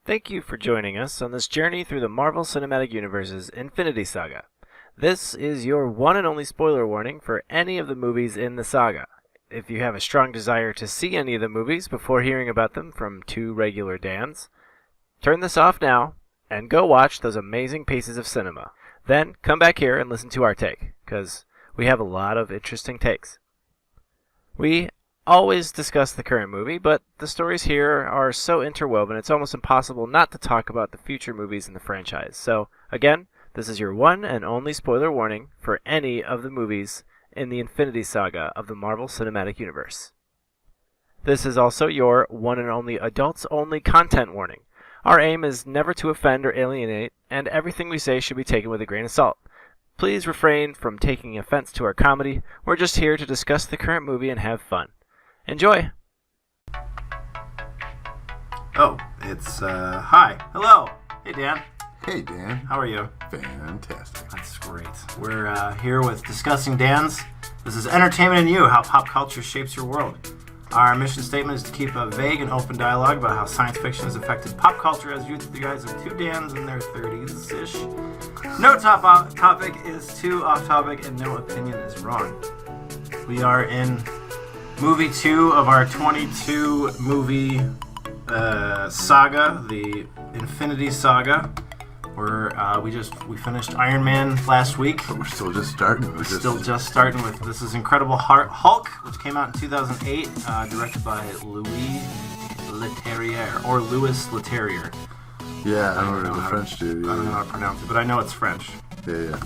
Thank you for joining us on this journey through the Marvel Cinematic Universe's Infinity Saga. This is your one and only spoiler warning for any of the movies in the saga. If you have a strong desire to see any of the movies before hearing about them from two regular Dans, turn this off now and go watch those amazing pieces of cinema. Then come back here and listen to our take, because we have a lot of interesting takes. We always discuss the current movie, but the stories here are so interwoven it's almost impossible not to talk about the future movies in the franchise. So, again, this is your one and only spoiler warning for any of the movies in the Infinity Saga of the Marvel Cinematic Universe. This is also your one and only adults-only content warning. Our aim is never to offend or alienate, and everything we say should be taken with a grain of salt. Please refrain from taking offense to our comedy. We're just here to discuss the current movie and have fun. Enjoy! Oh, it's, hi. Hello. Hey, Dan. Hey, Dan. How are you? Fantastic. That's great. We're here with Discussing Dan's. This is Entertainment and You, how pop culture shapes your world. Our mission statement is to keep a vague and open dialogue about how science fiction has affected pop culture as viewed through the eyes of two Dans in their 30s-ish. No topic is too off-topic, and no opinion is wrong. We are in movie 2 of our 22 movie saga, the Infinity Saga. We finished Iron Man last week. But we're still just starting. We're still just starting with this is Incredible Hulk, which came out in 2008, directed by Louis Leterrier. Yeah, I don't know the French dude. I don't know how to pronounce it, but I know it's French. Yeah.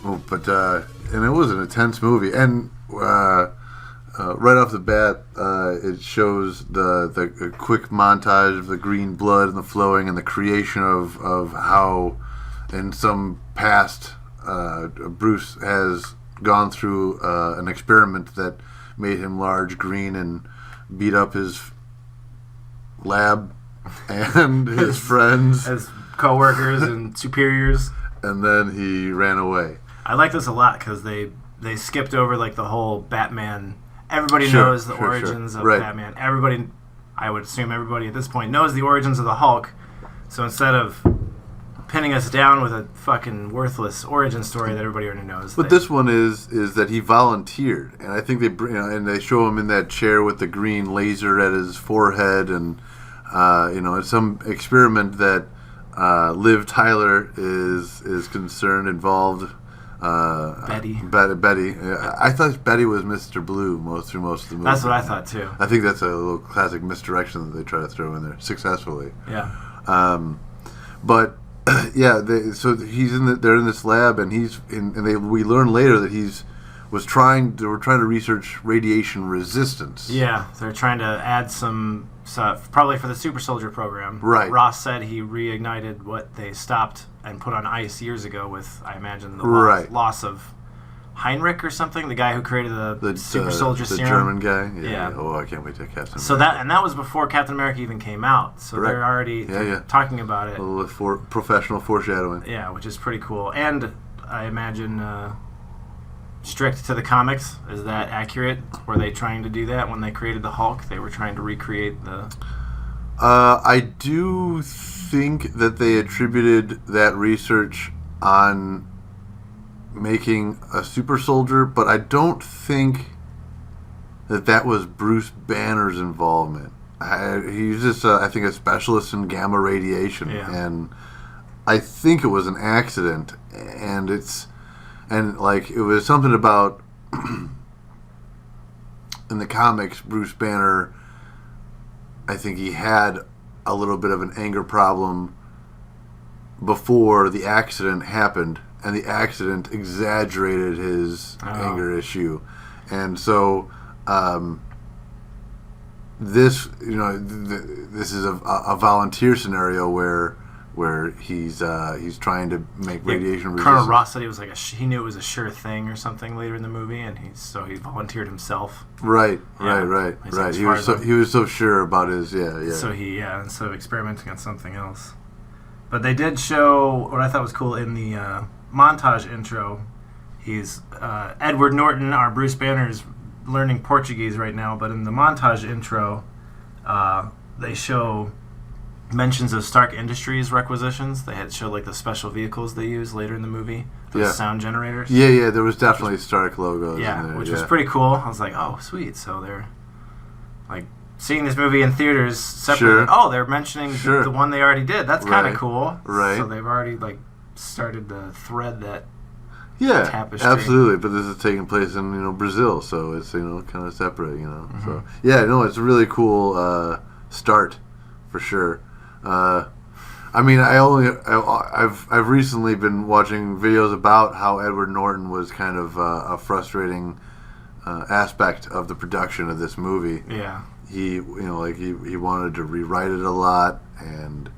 Oh, but and it was an intense movie, and right off the bat, it shows the quick montage of the green blood and the flowing and the creation of how, in some past, Bruce has gone through an experiment that made him large, green, and beat up his lab and his friends. As co-workers and superiors. And then he ran away. I like this a lot because they skipped over like the whole Batman. Everybody knows the origins of Batman. Everybody, I would assume everybody at this point knows the origins of the Hulk. So instead of pinning us down with a fucking worthless origin story that everybody already knows. But this one is that he volunteered, and I think they show him in that chair with the green laser at his forehead, and it's some experiment that Liv Tyler is concerned, involved. Betty. I thought Betty was Mr. Blue through most of the movie. That's what I thought too. I think that's a little classic misdirection that they try to throw in there successfully. Yeah. But yeah, so they're in this lab, and we learn later that they were trying to research radiation resistance. Yeah, they're trying to add some stuff, probably for the super soldier program. Right. Ross said he reignited what they stopped and put on ice years ago with, I imagine, the loss of Heinrich or something, the guy who created the super soldier serum. The German guy? Yeah. Oh, I can't wait to Captain So America. that was before Captain America even came out. So they're already talking about it. A little professional foreshadowing. Yeah, which is pretty cool. And I imagine strict to the comics. Is that accurate? Were they trying to do that when they created the Hulk? They were trying to recreate the... I do think that they attributed that research on making a super soldier, but I don't think that was Bruce Banner's involvement. He's just, I think, a specialist in gamma radiation, and I think it was an accident, and it was something about in the comics, Bruce Banner, I think he had a little bit of an anger problem before the accident happened, and the accident exaggerated his anger issue. And so this is a volunteer scenario where he's trying to make radiation resistant. Colonel Ross said he was he knew it was a sure thing or something later in the movie, and he volunteered himself. Right. He was so sure about his So instead of experimenting on something else. But they did show what I thought was cool in the montage intro. He's Edward Norton, our Bruce Banner, is learning Portuguese right now, but in the montage intro, they show mentions of Stark Industries requisitions. They had showed like the special vehicles they use later in the movie, those sound generators. Yeah, there was definitely Stark logos. Yeah, in there, which was pretty cool. I was like, oh, sweet. So they're like seeing this movie in theaters separately. Sure. Oh, they're mentioning the one they already did. That's kind of cool. Right. So they've already like started to thread that. Yeah, tapestry. absolutely. But this is taking place in Brazil, so it's kind of separate. So yeah, no, it's a really cool start for sure. I mean, I've recently been watching videos about how Edward Norton was kind of a frustrating aspect of the production of this movie. Yeah, he wanted to rewrite it a lot, and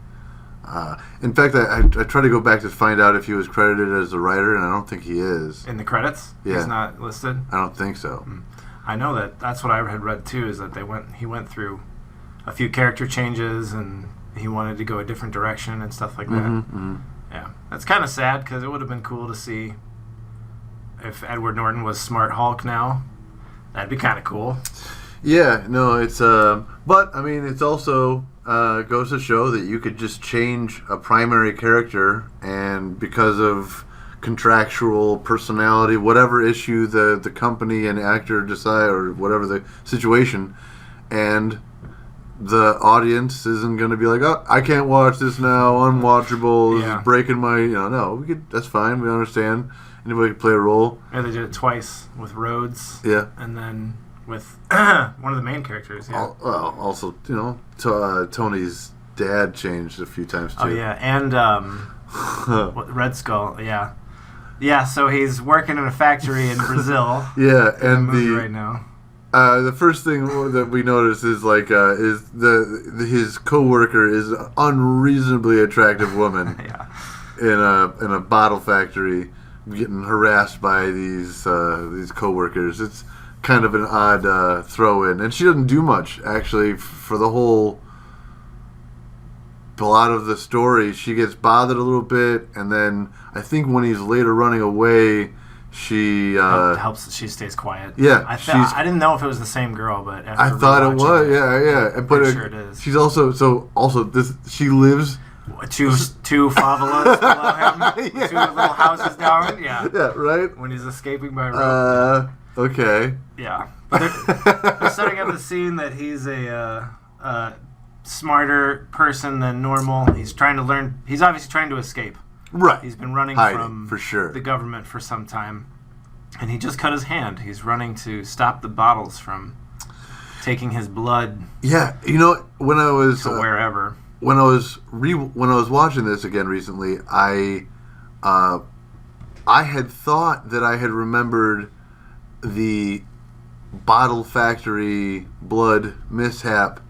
in fact, I tried to go back to find out if he was credited as the writer, and I don't think he is. In the credits, he's not listed. I don't think so. I know that's what I had read too. Is that he went through a few character changes and he wanted to go a different direction and stuff like that. Yeah, that's kind of sad because it would have been cool to see if Edward Norton was Smart Hulk now. That'd be kind of cool. Yeah, no, it's but I mean, it's also goes to show that you could just change a primary character, and because of contractual personality, whatever issue the company and actor decide, or whatever the situation, and the audience isn't going to be like, oh, I can't watch this now, unwatchable, this is breaking my, no, that's fine, we understand, anybody can play a role. Yeah, they did it twice with Rhodes. Yeah. And then with one of the main characters. Yeah. Also, Tony's dad changed a few times too. Oh yeah, and Red Skull. Yeah, yeah. So he's working in a factory in Brazil. Yeah, and right now. The first thing that we notice is his coworker is an unreasonably attractive woman. Yeah. In a bottle factory, getting harassed by these coworkers. It's kind of an odd throw in, and she doesn't do much actually for the whole plot of the story. She gets bothered a little bit, and then I think when he's later running away, she helps. She stays quiet. Yeah, I didn't know if it was the same girl, but I thought it was. Yeah. But sure it is. She's also she lives two favelas below him, two little houses down. Yeah. Yeah. Right. When he's escaping by rope. Okay. Yeah, but they're setting up the scene that he's a smarter person than normal. He's trying to learn. He's obviously trying to escape. Right. He's been running from for sure. the government for some time, and he just cut his hand. He's running to stop the bottles from taking his blood. Yeah, when I was to wherever. When I was watching this again recently, I had thought that I had remembered the bottle factory blood mishap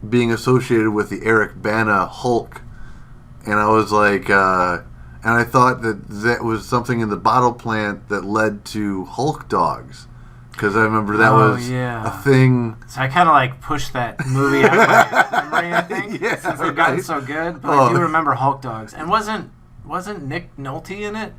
being associated with the Eric Bana Hulk, and I was like, and I thought that was something in the bottle plant that led to Hulk dogs, because I remember that was a thing. So I kind of pushed that movie out of my memory, I think, since they've gotten so good. But I do remember Hulk dogs, and wasn't Nick Nolte in it?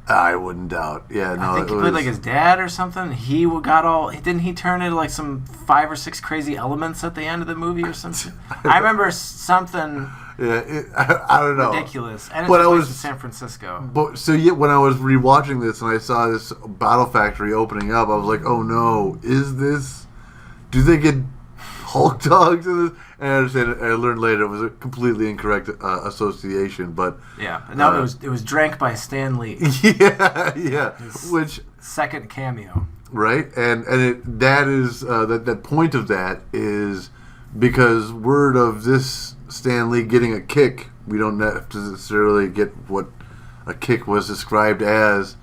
I wouldn't doubt. Yeah, no, I think he played his dad or something. He didn't he turn into some 5 or 6 crazy elements at the end of the movie or something? I remember something. Yeah, I don't know. Ridiculous. And it was in San Francisco. But when I was rewatching this and I saw this bottle factory opening up, I was like, oh no, do they get Hulk dogs in this? And I understand. I learned later it was a completely incorrect association, but no, it was drank by Stan Lee. Yeah. Which second cameo, right? And that is that point of that is because word of this Stan Lee getting a kick, we don't have to necessarily get what a kick was described as,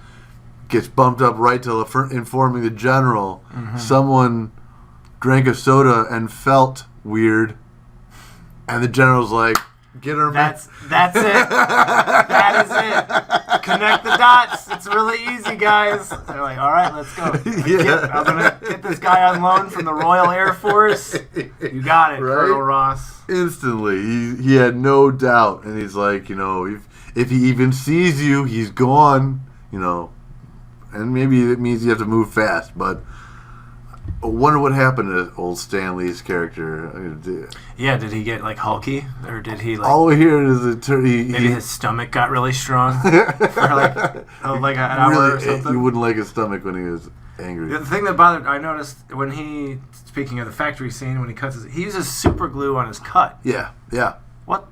gets bumped up right to informing the general. Mm-hmm. Someone drank a soda and felt weird. And the general's like, get her. That's it. That is it. Connect the dots. It's really easy, guys. They're like, all right, let's go. I'm gonna get this guy on loan from the Royal Air Force. You got it, right? Colonel Ross. Instantly, he had no doubt, and he's like, if he even sees you, he's gone. And maybe it means you have to move fast, but I wonder what happened to old Stan Lee's character. Yeah, did he get like hulky, or did he like? All we hear is maybe his stomach got really strong for like an hour really, or something. You wouldn't like his stomach when he was angry. The thing that bothered, I noticed when he, speaking of the factory scene, when he cuts he uses super glue on his cut. Yeah. What?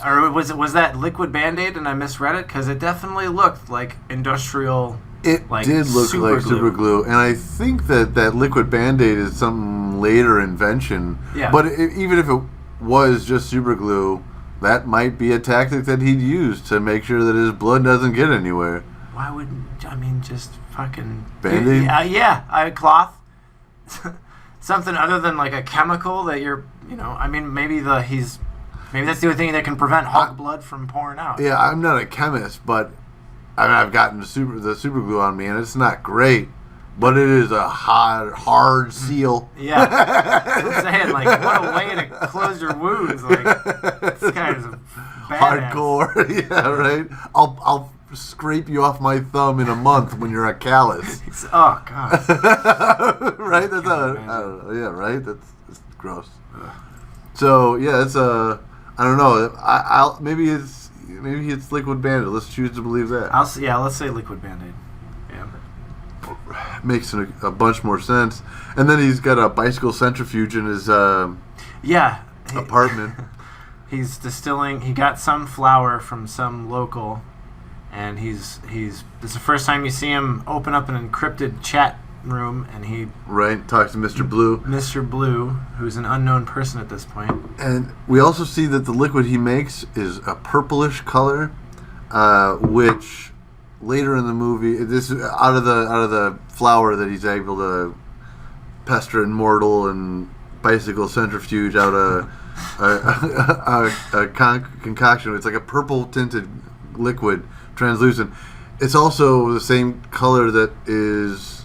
Or was that liquid Band-Aid and I misread it? Because it definitely looked like industrial. It like did look super like super glue, and I think that liquid Band-Aid is some later invention. Yeah. But even if it was just super glue, that might be a tactic that he'd use to make sure that his blood doesn't get anywhere. Why wouldn't, just fucking... Band-Aid? Yeah, cloth. Something other than like a chemical that you're, maybe that's the only thing that can prevent Hulk blood from pouring out. Yeah, I'm not a chemist, but I've gotten the super glue on me, and it's not great, but it is a hard seal. Yeah, I'm saying, like, what a way to close your wounds. Like, this guy is a badass. Hardcore. Yeah, right. I'll scrape you off my thumb in a month when you're a callus. Oh God. Right? That's how. I don't know. Yeah, right. That's gross. So yeah, it's I don't know. I'll maybe it's liquid Band-Aid. Let's choose to believe that. Let's say liquid Band-Aid. Yeah. Makes a bunch more sense. And then he's got a bicycle centrifuge in his apartment. He's distilling. He got some flour from some local, and this is the first time you see him open up an encrypted chat room, and he talks to Mr. Blue. Mr. Blue, who's an unknown person at this point. And we also see that the liquid he makes is a purplish color, which later in the movie, this is out of the flour that he's able to pester and mortal and bicycle centrifuge out a concoction. It's like a purple tinted liquid, translucent. It's also the same color that is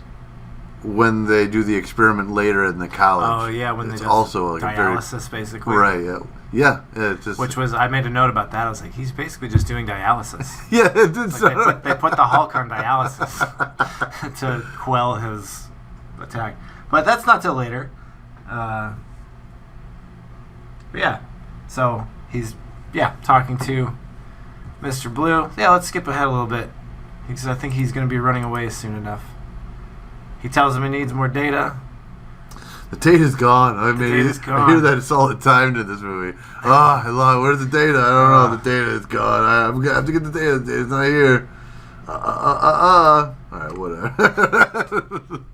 when they do the experiment later in the college. Oh yeah, when it's they also like dialysis, basically. Right. Yeah. Just which was, I made a note about that. I was like, he's basically just doing dialysis. Yeah, it did. Like they put the Hulk on dialysis to quell his attack, but that's not till later. So he's talking to Mr. Blue. Yeah, let's skip ahead a little bit because I think he's going to be running away soon enough. He tells him he needs more data. The data's gone. I hear that it's all the time in this movie. Where's the data? I don't know. The data is gone. I'm going to have to get the data. The data's not here. All right, whatever.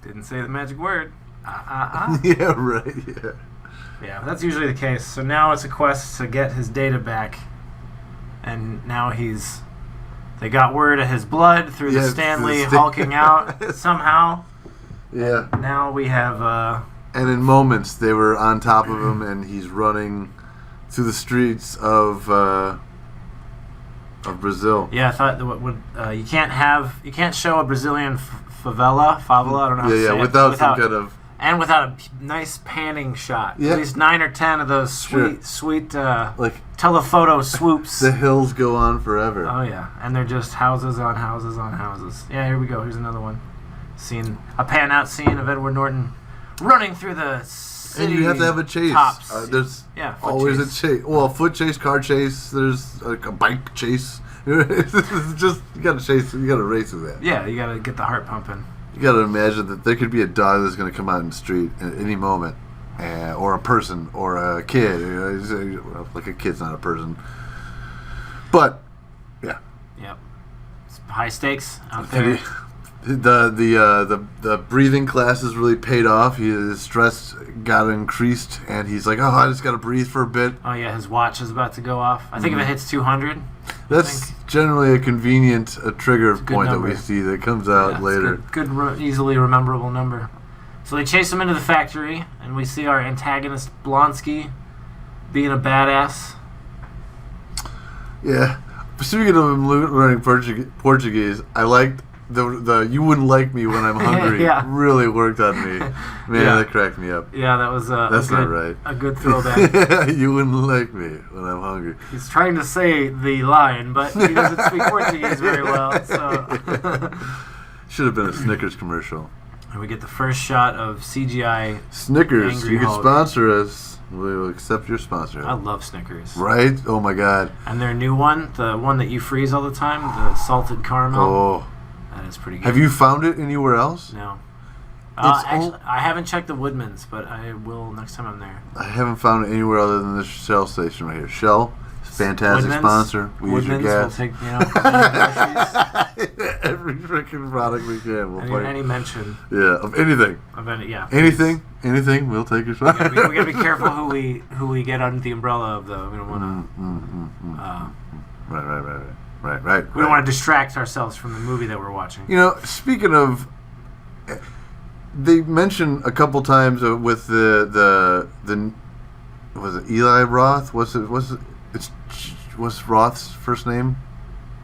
Didn't say the magic word. Yeah, right, yeah. Yeah, that's usually the case. So now it's a quest to get his data back. And now they got word of his blood through the Stanley hulking out somehow. Yeah. And now we have... and in moments, they were on top of him, and he's running through the streets of Brazil. Yeah, I thought you can't show a Brazilian favela. I don't know how to say it. Without some kind of... And without a nice panning shot. Yeah. At least 9 or 10 of those sweet like telephoto swoops. The hills go on forever. Oh, yeah. And they're just houses on houses on houses. Yeah, here we go. Here's another one. A pan-out scene of Edward Norton running through the city. And you have to have a chase. Tops. There's always a chase. Well, a foot chase, car chase. There's like a bike chase. It's just, you got to chase. You got to race with that. Yeah, you got to get the heart pumping. You got to imagine that there could be a dog that's going to come out in the street at any moment, or a person, or a kid. Like a kid's not a person, but yeah. Yep. It's high stakes out there. The breathing classes really paid off. His stress got increased, and he's like, I just got to breathe for a bit. Oh yeah, his watch is about to go off. I think if it hits 200. That's generally a convenient trigger point number that we see that comes out later. Good, easily rememberable number. So they chase him into the factory, and we see our antagonist Blonsky being a badass. Yeah. Speaking of him learning Portuguese, I liked the "you wouldn't like me when I'm hungry" really worked on me. Man, that cracked me up. Yeah, that was that's not right. A good throwback. You wouldn't like me when I'm hungry. He's trying to say the line, but he doesn't speak Portuguese very well. So should have been a Snickers commercial. And we get the first shot of CGI Snickers, Angry you can Hulk. sponsor us. We'll accept your sponsor. I love Snickers. Right? Oh my God. And their new one, the one that you freeze all the time, the salted caramel. Oh. That is pretty good. Have you found it anywhere else? No. It's Actually, I haven't checked the Woodman's, but I will next time I'm there. I haven't found it anywhere other than this Shell station right here. Shell, fantastic Woodman's? sponsor. We use your Woodman's will gas. take, groceries. Every freaking product we can. We'll Any mention of anything. of any, yeah. Anything, we'll take your We gotta be careful who we get under the umbrella of, though. We don't want to. Right. We don't want to distract ourselves from the movie that we're watching. You know, speaking of, they mentioned a couple times with the was it Eli Roth? What's Roth's first name?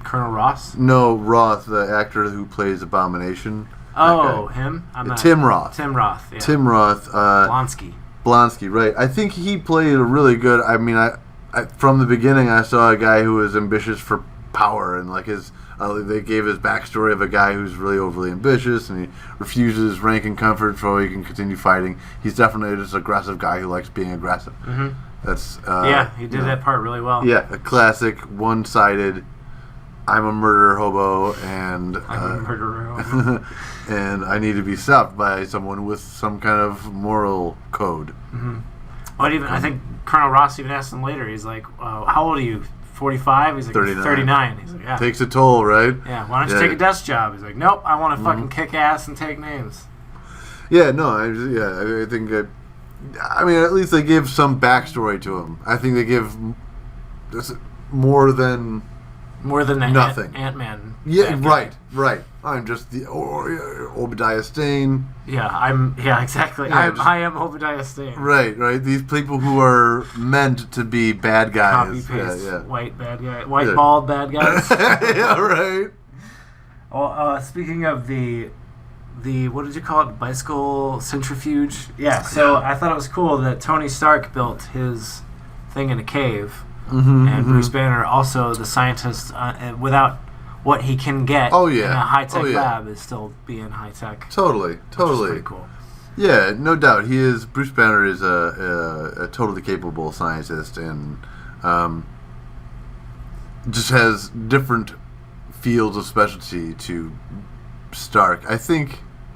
Colonel Ross? No, Roth, the actor who plays Abomination. Oh, him? Tim Roth. Tim Roth, yeah. Tim Roth. Blonsky, right. I think he played a really good... I mean, I from the beginning, I saw a guy who was ambitious for power, and like his... they gave his backstory of a guy who's really overly ambitious, and he refuses rank and comfort so he can continue fighting. He's definitely just an aggressive guy who likes being aggressive. Mm-hmm. That's... he did that part really well. Yeah, a classic, one-sided... I'm a murderer hobo, and and I need to be stopped by someone with some kind of moral code. Mm-hmm. I think Colonel Ross even asked him later. He's like, "How old are you? 45?" He's like, 39. He's like, "Yeah." Takes a toll, right? Yeah. Why don't you take a desk job? He's like, "Nope. I want to fucking kick ass and take names." Yeah. No. I think. I mean, at least they give some backstory to him. I think they give more than. More than the nothing. Ant-Man. Yeah, right. I'm just the Obadiah Stane. Yeah, exactly. Yeah, I am Obadiah Stane. Right. These people who are meant to be bad guys. Copy paste. Yeah. White bad guy. Bald bad guys. Yeah, right. Well, speaking of the what did you call it? Bicycle centrifuge. Yeah. So I thought it was cool that Tony Stark built his thing in a cave. And Bruce Banner, also the scientist, without what he can get in a high-tech lab, is still being high-tech. Totally. Which is pretty cool. Yeah, no doubt. Bruce Banner is a totally capable scientist, and just has different fields of specialty to Stark. I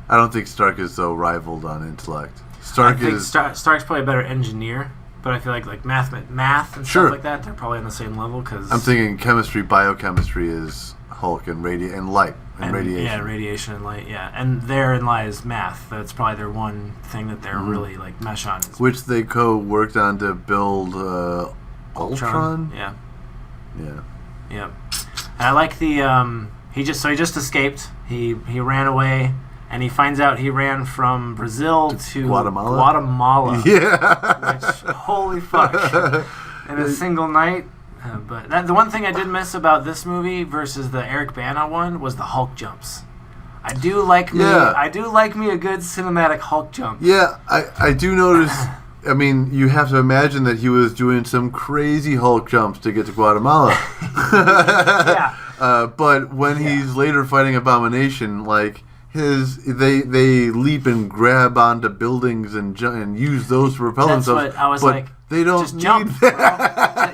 don't think Stark is so rivaled on intellect. Stark's probably a better engineer. But I feel like math and stuff like that, they're probably on the same level. Cause I'm thinking chemistry, biochemistry is Hulk, and light and radiation. Yeah, radiation and light. Yeah, and therein lies math. That's probably their one thing that they're really like mesh on. Which they worked on to build Ultron. Yeah. Yeah. And I like the he just escaped. He ran away. And he finds out he ran from Brazil to Guatemala. Yeah. Which, holy fuck. In a single night. But the one thing I did miss about this movie versus the Eric Bana one was the Hulk jumps. I do like me a good cinematic Hulk jump. Yeah, I do notice. I mean, you have to imagine that he was doing some crazy Hulk jumps to get to Guatemala. Yeah. But when he's later fighting Abomination, like... they leap and grab onto buildings and use those to repel themselves. What I was but like. They don't just jump. Bro.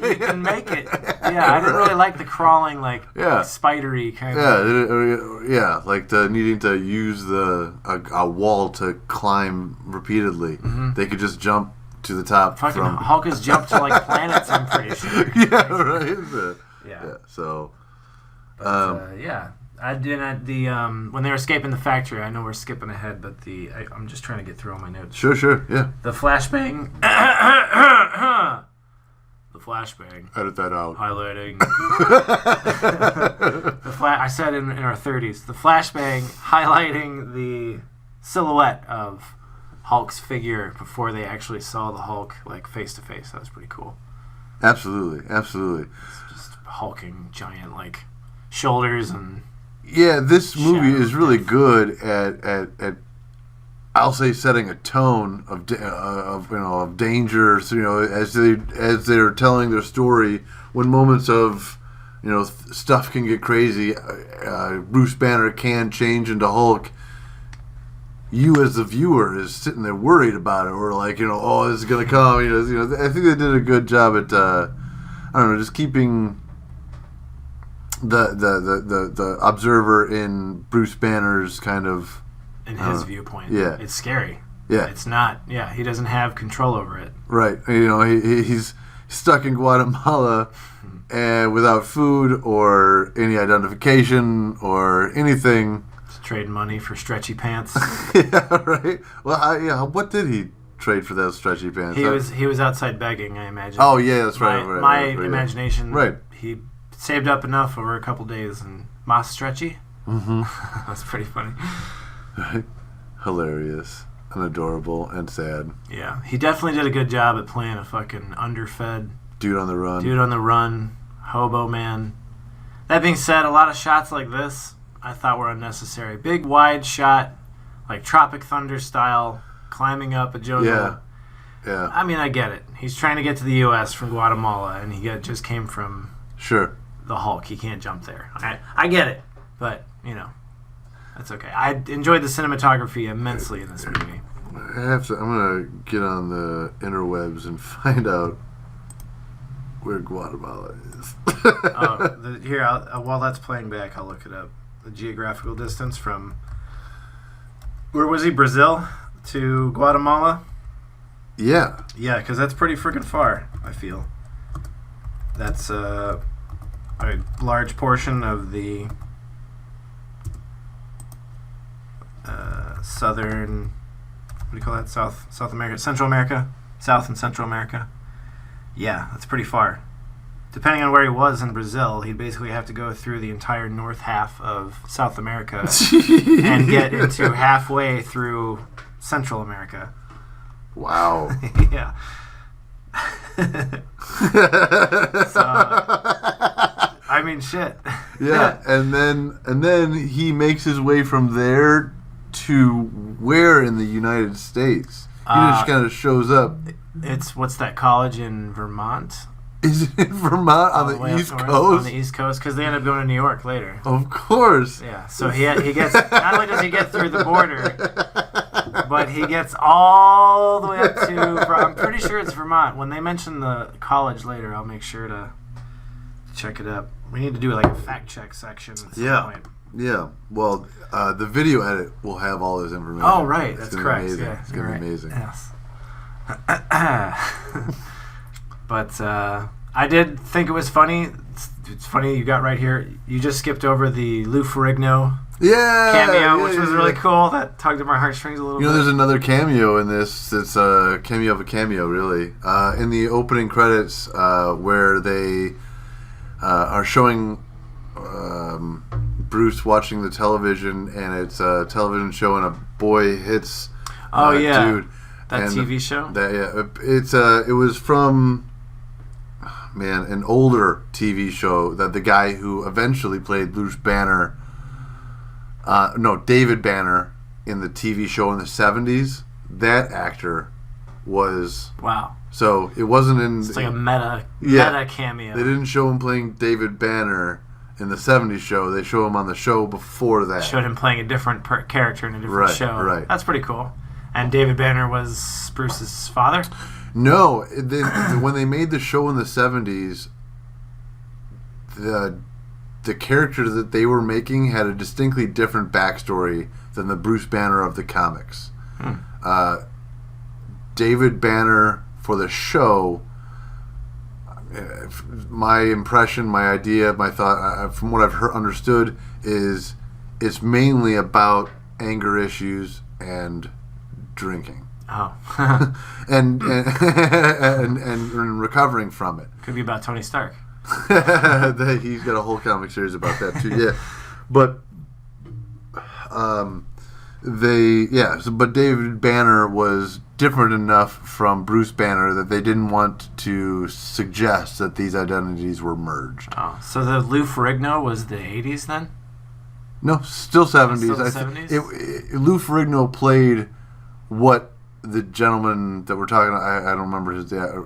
You can make it. Yeah, I didn't really like the crawling, spidery kind of. Yeah, like the needing to use a wall to climb repeatedly. Mm-hmm. They could just jump to the top. Fucking Hulk has jumped to planets. I'm pretty sure. Yeah, right. Yeah. So. Yeah. I didn't. When they were escaping the factory, I know we're skipping ahead, but I'm just trying to get through all my notes. Sure, yeah. The flashbang. The flashbang. Edit that out. Highlighting. I said in our 30s. The flashbang highlighting the silhouette of Hulk's figure before they actually saw the Hulk face to face. That was pretty cool. Absolutely. It's just hulking giant shoulders and. Yeah, this movie is really good at I'll say setting a tone of danger. So, as they're telling their story, when moments of stuff can get crazy, Bruce Banner can change into Hulk. you as the viewer is sitting there worried about it, or like, oh, this is gonna come. I think they did a good job at I don't know, just keeping the observer in Bruce Banner's kind of in his viewpoint. Yeah, it's scary. Yeah, it's not. Yeah, he doesn't have control over it. Right. He's stuck in Guatemala and without food or any identification or anything. Just trade money for stretchy pants. Yeah, right. Well, what did he trade for those stretchy pants? He was outside begging, I imagine. Oh yeah, that's right. My imagination. Right. He saved up enough over a couple days and mas stretchy. Mm-hmm. That's pretty funny. Hilarious and adorable and sad. Yeah, he definitely did a good job at playing a fucking underfed dude on the run, hobo man. That being said, a lot of shots like this I thought were unnecessary. Big wide shot, like Tropic Thunder style, climbing up a jungle. Yeah. I mean, I get it. He's trying to get to the U.S. from Guatemala, and he just came from the Hulk. He can't jump there. I get it, but that's okay. I enjoyed the cinematography immensely in this movie. I'm gonna get on the interwebs and find out where Guatemala is. While that's playing back, I'll look it up. The geographical distance from where was he? Brazil to Guatemala. Yeah, because that's pretty freaking far. I feel that's a large portion of the southern, what do you call that? South America, Central America, South and Central America. Yeah, that's pretty far. Depending on where he was in Brazil, he'd basically have to go through the entire north half of South America and get into halfway through Central America. Wow. Yeah. So, I mean, shit. Yeah, and then he makes his way from there to where in the United States? He just kind of shows up. What's that college in Vermont? Is it in Vermont on the East Coast? On the East Coast, because they end up going to New York later. Of course. Yeah, so he gets, not only does he get through the border, but he gets all the way up to, I'm pretty sure it's Vermont. When they mention the college later, I'll make sure to check it up. We need to do like a fact check section at some point. Yeah. Well, the video edit will have all this information. Oh, right. That's correct. Amazing. Yeah, it's going to be amazing. Yes. But I did think it was funny. It's funny you got right here. You just skipped over the Lou Ferrigno cameo, which was really cool. That tugged at my heartstrings a little bit. There's another cameo in this. It's a cameo of a cameo, really. In the opening credits, where they are showing Bruce watching the television, and it's a television show, and a boy hits dude. That TV show? It was from an older TV show that the guy who eventually played Bruce Banner, David Banner in the TV show in the 70s. That actor was So it wasn't in. It's like a meta cameo. They didn't show him playing David Banner in the 70s show. They show him on the show before that. Showed him playing a different character in a different show. Right. That's pretty cool. And David Banner was Bruce's father? No. When they made the show in the 70s, the character that they were making had a distinctly different backstory than the Bruce Banner of the comics. David Banner for the show, my impression, my idea, my thought, from what I've understood, is it's mainly about anger issues and drinking. Oh. and recovering from it. Could be about Tony Stark. He's got a whole comic series about that too. Yeah, but but David Banner was different enough from Bruce Banner that they didn't want to suggest that these identities were merged. Oh, so the Lou Ferrigno was the 80s then? No, still 70s. Still the 70s? Lou Ferrigno played what the gentleman that we're talking about, I don't remember his dad.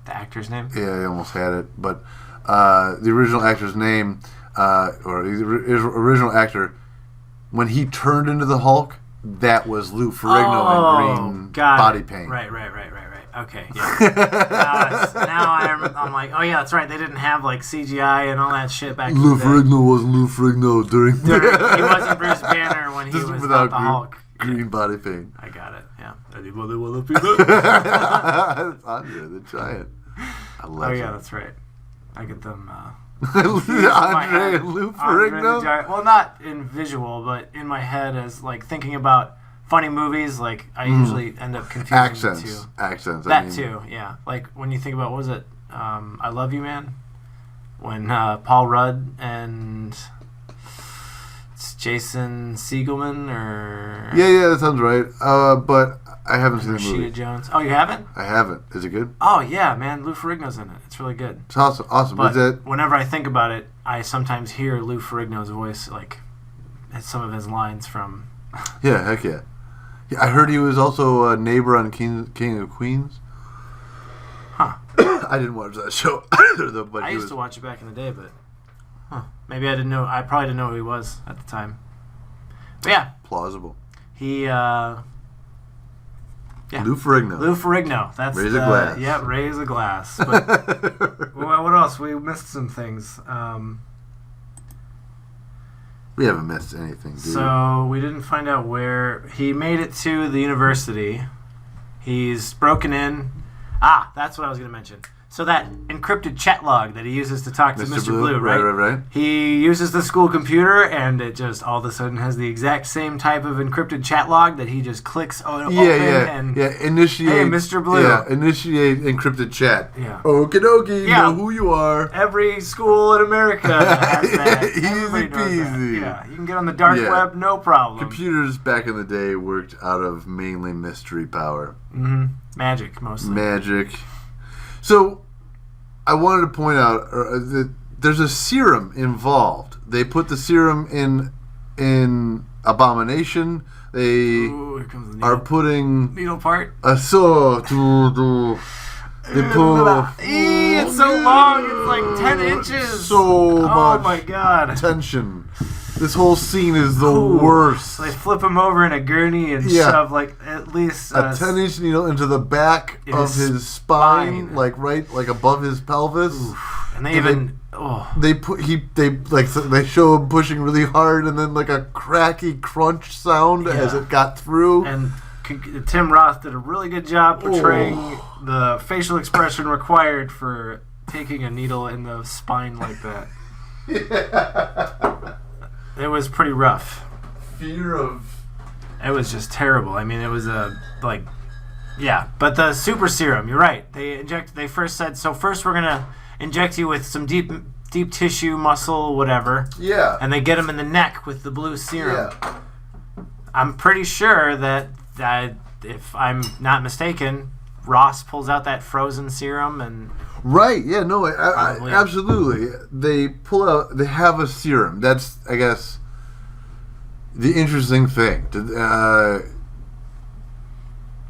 The actor's name? Yeah, I almost had it. But the original actor's name, or the original actor, when he turned into the Hulk, that was Lou Ferrigno in green body paint. Right. Okay, yeah. I'm like, oh yeah, that's right. They didn't have like CGI and all that shit back Lou in the day. Ferrigno wasn't Lou Ferrigno during He wasn't Bruce Banner when he was without not the Hulk. Green body paint. I got it, yeah. Anybody want to be that? Andre the Giant. I love Oh yeah, that's right. I get them... Andre and Lou Ferrigno? Well, not in visual, but in my head as like thinking about funny movies. Like I usually end up confusing the two. Accents. That too, yeah. Like when you think about, what was it? I Love You, Man? When Paul Rudd and it's Jason Siegelman or... Yeah, that sounds right. But I haven't seen the movie. Rashida Jones. Oh, you haven't? I haven't. Is it good? Oh, yeah, man. Lou Ferrigno's in it. It's really good. It's awesome. But Is that... whenever I think about it, I sometimes hear Lou Ferrigno's voice, like some of his lines from... Yeah, heck yeah. I heard he was also a neighbor on King of Queens. Huh. I didn't watch that show either, though. But I used to watch it back in the day, but maybe I didn't know. I probably didn't know who he was at the time. But yeah, plausible. He. Lou Ferrigno. Lou Ferrigno. That's raise a glass. Yeah, raise a glass. But what else? We missed some things. We haven't missed anything, dude. So we didn't find out where he made it to the university. He's broken in. That's what I was going to mention. So that encrypted chat log that he uses to talk to Mr. Blue, right? Right. He uses the school computer, and it just all of a sudden has the exact same type of encrypted chat log that he just clicks open and... Yeah, initiate... Hey, Mr. Blue. Yeah, initiate encrypted chat. Yeah. Okie dokie, know who you are. Every school in America has that. Easy Everybody knows peasy. that. Yeah, you can get on the dark web, no problem. Computers back in the day worked out of mainly mystery power. Mm-hmm. Magic, mostly. Magic. So, I wanted to point out that there's a serum involved. They put the serum in Abomination. They are putting needle part. They put it's so long. It's like 10 inches. So much. Oh my god. Tension. This whole scene is the worst. So they flip him over in a gurney and shove like at least a 10-inch needle into the back of his spine, like above his pelvis. Oof. And they show him pushing really hard, and then like a cracky crunch sound as it got through. And Tim Roth did a really good job portraying the facial expression required for taking a needle in the spine like that. Yeah. It was pretty rough. Fear of... It was just terrible. I mean, it was but the super serum, you're right. They first said, so first we're going to inject you with some deep tissue, muscle, whatever. Yeah. And they get him in the neck with the blue serum. Yeah. I'm pretty sure that if I'm not mistaken, Ross pulls out that frozen serum and... Right, yeah, no, absolutely. They have a serum. That's, I guess, the interesting thing.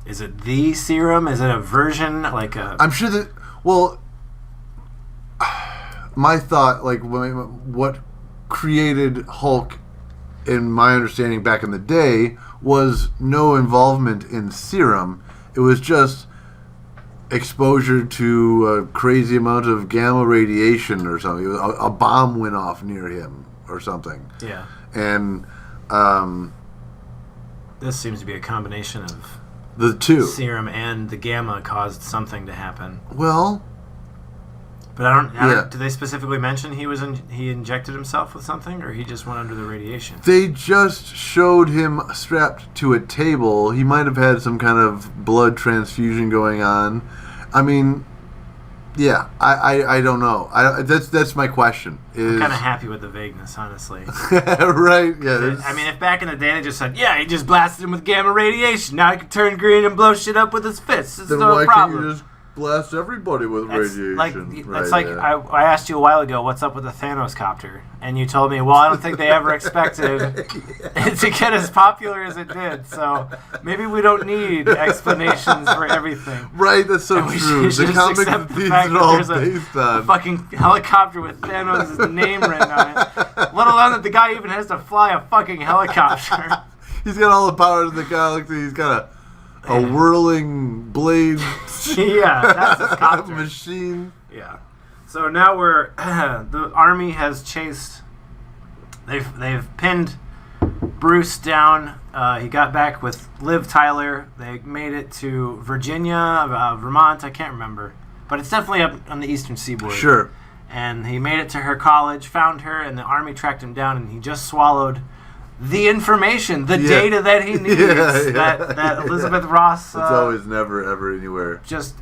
Is it the serum? Is it a version, like a... I'm sure that, well, my thought, like, what created Hulk, in my understanding back in the day, was no involvement in serum. It was just exposure to a crazy amount of gamma radiation or something. A bomb went off near him or something. Yeah. And this seems to be a combination of the two. Serum and the gamma caused something to happen. Well, but I don't. Do they specifically mention he injected himself with something, or he just went under the radiation? They just showed him strapped to a table. He might have had some kind of blood transfusion going on. I mean, yeah, I don't know. That's my question. I'm kind of happy with the vagueness, honestly. Right? Yeah. I mean, if back in the day they just said, "Yeah, he just blasted him with gamma radiation. Now he can turn green and blow shit up with his fists. It's no problem." Can't you just blast everybody with radiation? I asked you a while ago, what's up with the Thanos copter? And you told me, well, I don't think they ever expected it to get as popular as it did. So maybe we don't need explanations for everything. Right, that's so true. The comic that these are all based on. A fucking helicopter with Thanos' name written on it. Let alone that the guy even has to fly a fucking helicopter. He's got all the powers of the galaxy. He's got a whirling blade. Yeah, that's his copter. Machine. Yeah. So now the army has chased. They've pinned Bruce down. He got back with Liv Tyler. They made it to Virginia, Vermont. I can't remember, but it's definitely up on the eastern seaboard. Sure. And he made it to her college, found her, and the army tracked him down. And he just swallowed the information, the data that he needs. That Elizabeth Ross. It's always never ever anywhere. Just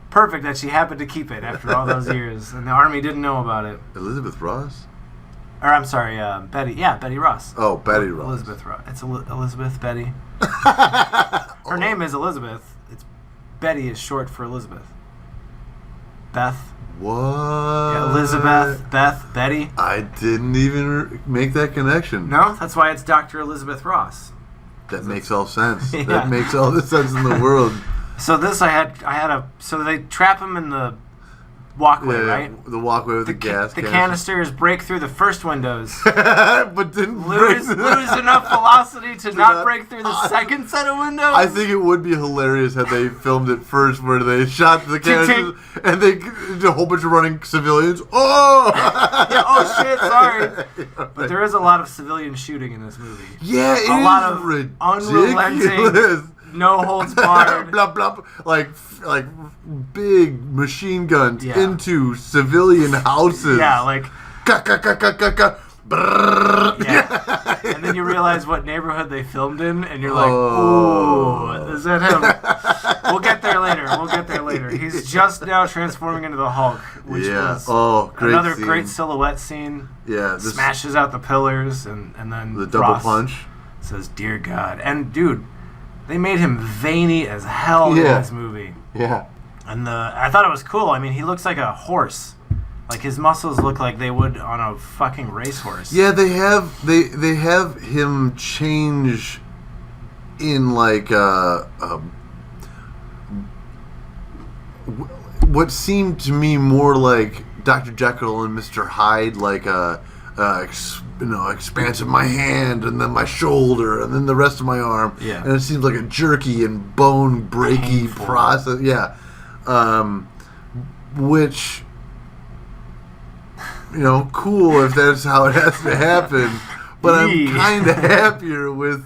perfect that she happened to keep it after all those years, and the army didn't know about it. Elizabeth Ross? Or I'm sorry, Betty. Yeah, Betty Ross. Oh, Betty Ross. Elizabeth Ross. It's Elizabeth Betty. Her name is Elizabeth. It's Betty is short for Elizabeth. Beth. What? Yeah, Elizabeth, Beth, Betty. I didn't even make that connection. No, that's why it's Dr. Elizabeth Ross. That makes all sense. Yeah. That makes all the sense in the world. So this so they trap him in the walkway, right? The walkway with the gas The canisters break through the first windows. But didn't lose enough velocity to not break through the second set of windows. I think it would be hilarious had they filmed it first, where they shot the canisters and they did a whole bunch of running civilians. Oh! Yeah, oh shit! Sorry, but there is a lot of civilian shooting in this movie. Yeah, it a is lot of ridiculous. unrelenting, no holds barred. blah, blah, blah, like big machine guns Yeah. into civilian houses. Yeah, like Ka, ka, ka, ka, ka, ka. Brrr. yeah. And then you realize what neighborhood they filmed in, and you're like, "Ooh, is that him?" We'll get there later. He's just now transforming into the Hulk, which was great another scene. great silhouette scene. Yeah, Smashes out the pillars, and then the double Ross punch. says, "Dear God," and dude, they made him veiny as hell in this movie. Yeah. And I thought it was cool. I mean, he looks like a horse. Like his muscles look like they would on a fucking racehorse. Yeah, they have him change in like what seemed to me more like Dr. Jekyll and Mr. Hyde, like expanse of my hand and then my shoulder and then the rest of my arm. Yeah. And it seems like a jerky and bone breaky Painful. process. Yeah. Which, cool if that's how it has to happen. But I'm kind of happier with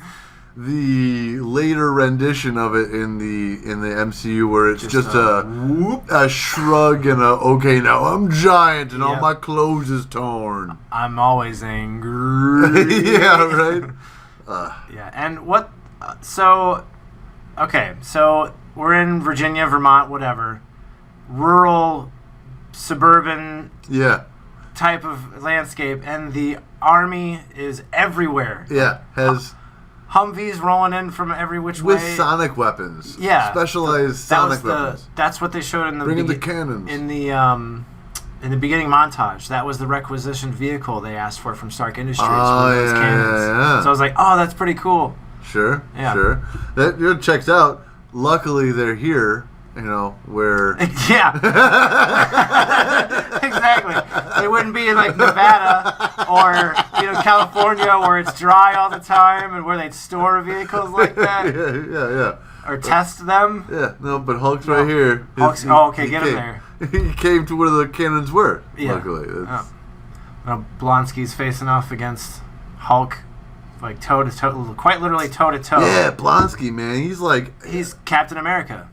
the later rendition of it in the MCU, where it's just a shrug and okay, now I'm giant and all my clothes is torn. I'm always angry. Yeah, right. Yeah, and what? So we're in Virginia, Vermont, whatever, rural, suburban. Yeah. Type of landscape, and the army is everywhere. Yeah, has Humvees rolling in from every which with way. sonic weapons. Yeah, specialized sonic weapons. That's what they showed in the bringing the cannons in the beginning montage. That was the requisition vehicle they asked for from Stark Industries. Those cannons. Yeah. So I was like, oh, that's pretty cool. Sure. That checks out. Luckily, they're here. Where... Yeah. Exactly. They wouldn't be in, like, Nevada or, California where it's dry all the time and where they'd store vehicles like that. Yeah. Or test them. Yeah, no, but Hulk's right here. Hulk's... get him there. He came to where the cannons were, yeah. luckily. Blonsky's facing off against Hulk, like toe-to-toe, quite literally toe-to-toe. Yeah, Blonsky, man. He's Captain America.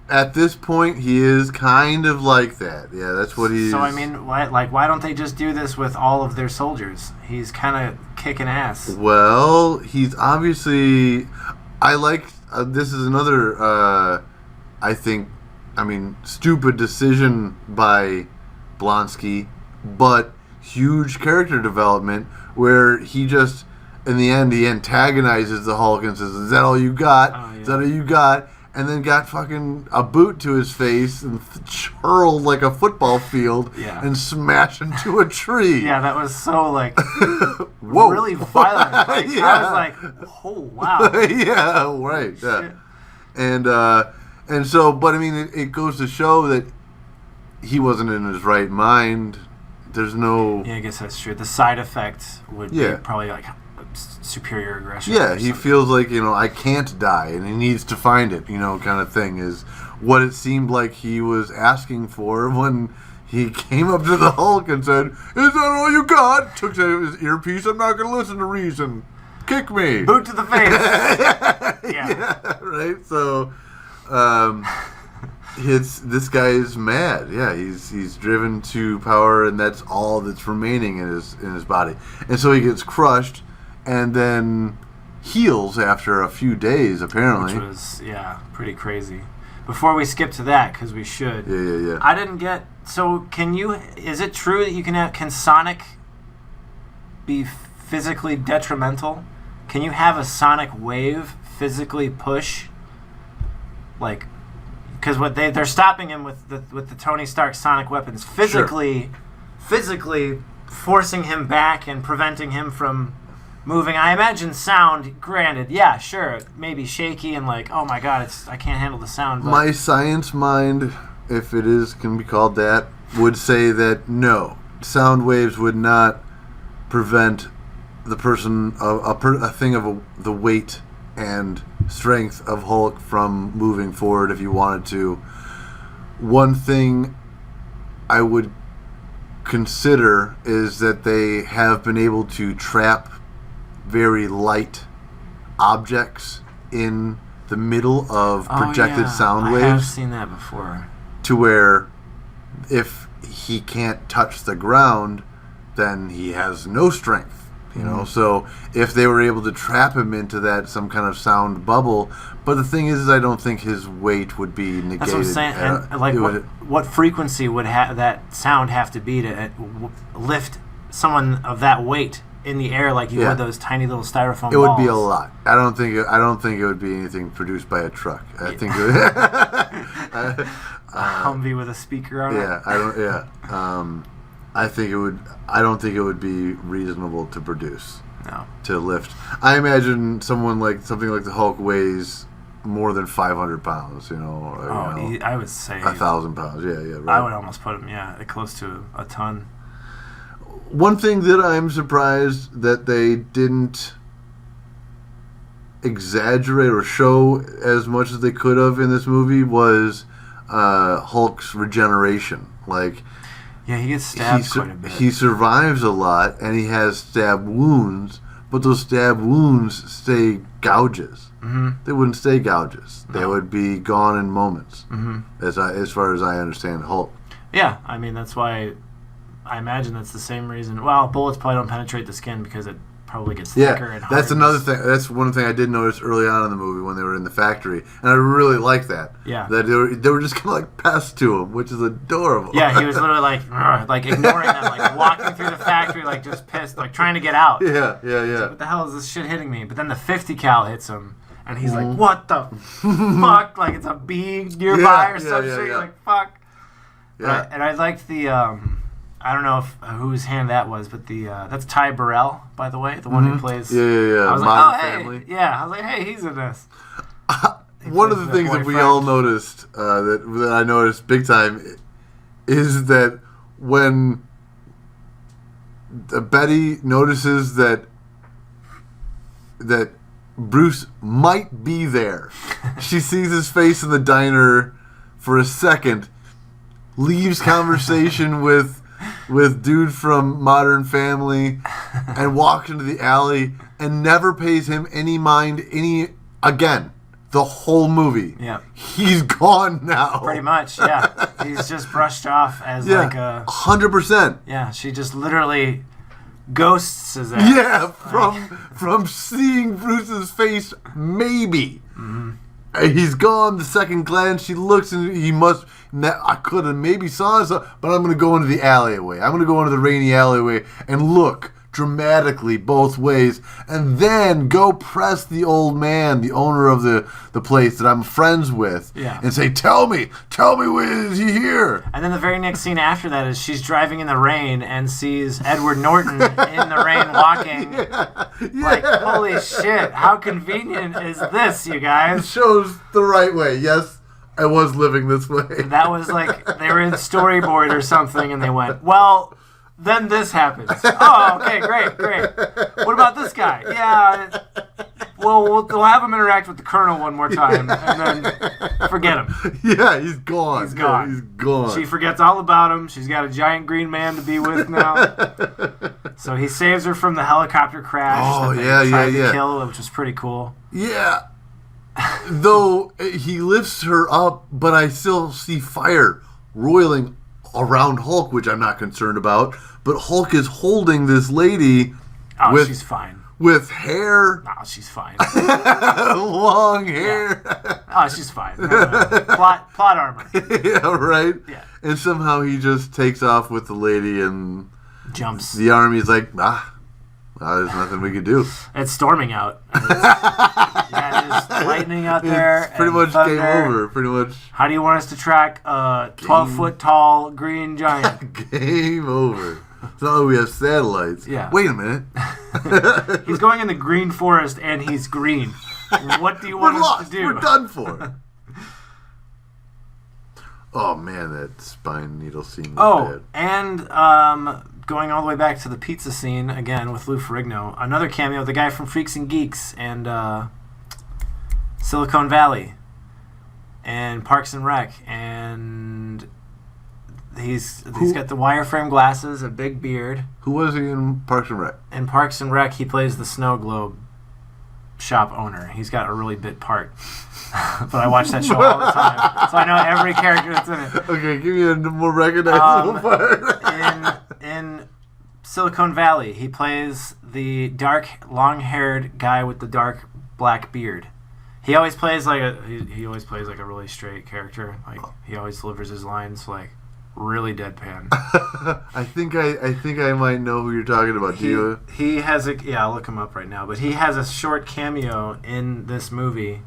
At this point, he is kind of like that. Yeah, that's what he is. So, I mean, why don't they just do this with all of their soldiers? He's kind of kicking ass. Well, he's obviously... this is another, stupid decision by Blonsky, but huge character development where he just, in the end, he antagonizes the Hulk and says, is that all you got? Oh, yeah. Is that all you got? And then got fucking a boot to his face and hurled like a football field and smashed into a tree. Yeah, that was so, whoa. really violent. I was like, oh, wow. Yeah, right. Yeah. And so, but I mean, it goes to show that he wasn't in his right mind. There's no... Yeah, I guess that's true. The side effect would be probably, superior aggression. Yeah, he feels like, I can't die, and he needs to find it, kind of thing, is what it seemed like he was asking for when he came up to the Hulk and said, "Is that all you got?" Took his earpiece, "I'm not going to listen to reason. Kick me." Boot to the face. Yeah. Right? So, this guy is mad. Yeah, he's driven to power, and that's all that's remaining in his body. And so he gets crushed, and then heals after a few days, apparently. Which was, pretty crazy. Before we skip to that, because we should. Yeah. I didn't get... So, is it true that can Sonic be physically detrimental? Can you have a sonic wave physically push? Like... Because they're stopping him with the Tony Stark sonic weapons, physically forcing him back and preventing him from moving. I imagine sound, granted, yeah, sure, maybe shaky and like, oh my god, I can't handle the sound. But my science mind, if it can be called that, would say that no, sound waves would not prevent the person a thing of the weight and strength of Hulk from moving forward if you wanted to. One thing I would consider is that they have been able to trap very light objects in the middle of projected sound waves. I have seen that before. To where if he can't touch the ground, then he has no strength. So if they were able to trap him into some kind of sound bubble, but the thing is I don't think his weight would be negated. That's what I'm saying. What frequency would that sound have to be to lift someone of that weight in the air like you would those tiny little styrofoam balls? It would be a lot. I don't think it would be anything produced by a truck. I think it would, a Humvee with a speaker on it. I don't think it would be reasonable to produce. No. To lift. I imagine something like the Hulk weighs more than 500 pounds, I would say 1,000 pounds. Yeah, right. I would almost put him, close to a ton. One thing that I'm surprised that they didn't exaggerate or show as much as they could have in this movie was Hulk's regeneration. Like, yeah, he gets stabbed quite a bit. He survives a lot, and he has stab wounds, but those stab wounds stay gouges. Mm-hmm. They wouldn't stay gouges. No. They would be gone in moments, mm-hmm. as far as I understand Hulk. Yeah, I mean, that's why I imagine that's the same reason. Well, bullets probably don't penetrate the skin because it probably gets thicker and harder. That's another thing. That's one thing I did notice early on in the movie when they were in the factory, and I really liked that. Yeah, that they were just kind of like pests to him, which is adorable. Yeah, he was literally like ignoring them, like walking through the factory, like just pissed, like trying to get out. Yeah. Like, what the hell is this shit hitting me? But then the 50 cal hits him, and he's like, "What the fuck?" Like it's a bee nearby or some shit. You're like, "Fuck." Yeah. I liked the. I don't know whose hand that was, but that's Ty Burrell, by the way, the one who plays. Yeah. I was Modern like, Family. Hey, yeah. I was like, hey, he's in this. One of the things that we all noticed, that I noticed big time, is that when Betty notices that Bruce might be there, she sees his face in the diner for a second, leaves conversation with dude from Modern Family, and walks into the alley and never pays him any mind again. The whole movie. Yeah. He's gone now. Pretty much, yeah. He's just brushed off as like a... 100%. Yeah, she just literally ghosts his ass. Yeah, from seeing Bruce's face, maybe. Mm-hmm. He's gone the second glance. She looks and he must... I could have maybe saw something, but I'm going to go into the alleyway. I'm going to go into the rainy alleyway and look dramatically both ways, and then go press the old man, the owner of the place that I'm friends with, and say, tell me, is he here? And then the very next scene after that is she's driving in the rain and sees Edward Norton in the rain walking. Like, holy shit, how convenient is this, you guys? It shows the right way. Yes, I was living this way. That was like, they were in storyboard or something, and they went, well, then this happens. Oh, okay, great. What about this guy? Yeah, well, we'll have him interact with the Colonel one more time, and then forget him. Yeah, he's gone. He's gone. Yeah, he's gone. She forgets all about him. She's got a giant green man to be with now. So he saves her from the helicopter crash that they tried to kill, which was pretty cool. Yeah. Though he lifts her up, but I still see fire roiling around Hulk, which I'm not concerned about. But Hulk is holding this lady she's fine. With hair. No, she's fine. Long hair. Yeah. Oh, she's fine. No. Plot armor. Yeah, right? Yeah. And somehow he just takes off with the lady and jumps. The army's like, there's nothing we can do. It's storming out. There's lightning out there. It's pretty much thunder. game over. Pretty much. How do you want us to track a 12-foot tall green giant? Game over. It's not like we have satellites. Yeah. Wait a minute. He's going in the green forest and he's green. What do you want us to do? We're done for. Oh man, that spine needle scene was bad. And going all the way back to the pizza scene again with Lou Ferrigno, another cameo, the guy from Freaks and Geeks and Silicon Valley and Parks and Rec, and he's got the wireframe glasses, a big beard. Who was he in Parks and Rec? In Parks and Rec, he plays the snow globe shop owner. He's got a really bit part. But I watch that show all the time, so I know every character that's in it. Okay, give me a more recognizable part. in Silicon Valley, he plays the dark, long-haired guy with the dark black beard. He always plays like a really straight character. Like he always delivers his lines like really deadpan. I think I might know who you're talking about. He has I'll look him up right now. But he has a short cameo in this movie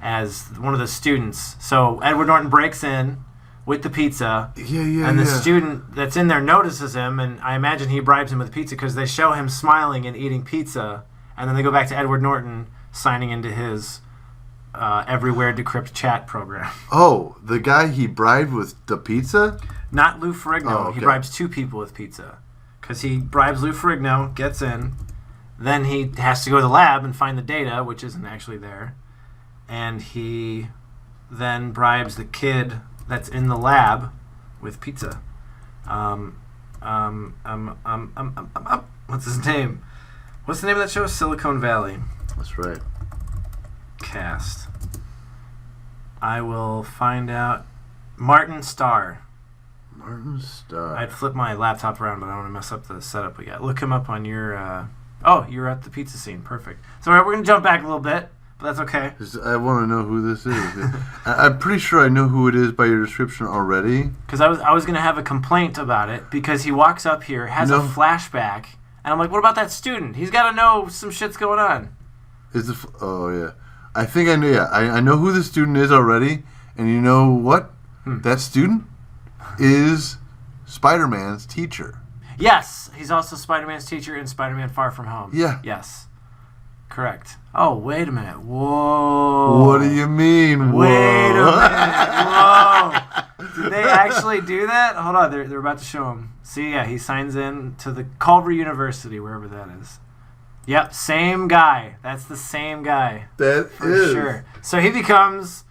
as one of the students. So Edward Norton breaks in with the pizza. And the student that's in there notices him, and I imagine he bribes him with pizza because they show him smiling and eating pizza, and then they go back to Edward Norton signing into his Everywhere Decrypt chat program. Oh, the guy he bribed with the pizza? Not Lou Ferrigno. Oh, okay. He bribes two people with pizza. Because he bribes Lou Ferrigno, gets in, then he has to go to the lab and find the data, which isn't actually there. And he then bribes the kid that's in the lab with pizza. What's his name? What's the name of that show? Silicon Valley. That's right. Cast. I will find out. Martin Starr. Martin Starr. I'd flip my laptop around, but I don't want to mess up the setup we got. Look him up on your... you're at the pizza scene. Perfect. So we're going to jump back a little bit, but that's okay. I want to know who this is. I'm pretty sure I know who it is by your description already. Because I was going to have a complaint about it, because he walks up here, has a flashback, and I'm like, what about that student? He's got to know some shit's going on. Oh, yeah. I think I know. Yeah, I know who the student is already, and you know what? That student is Spider-Man's teacher. Yes, he's also Spider-Man's teacher in Spider-Man: Far From Home. Yeah. Yes. Correct. Oh, wait a minute. Whoa. What do you mean? Wait a minute. Whoa. Did they actually do that? Hold on. They're about to show him. See, yeah, he signs in to the Culver University, wherever that is. Yep, same guy. That's the same guy. For sure. So he becomes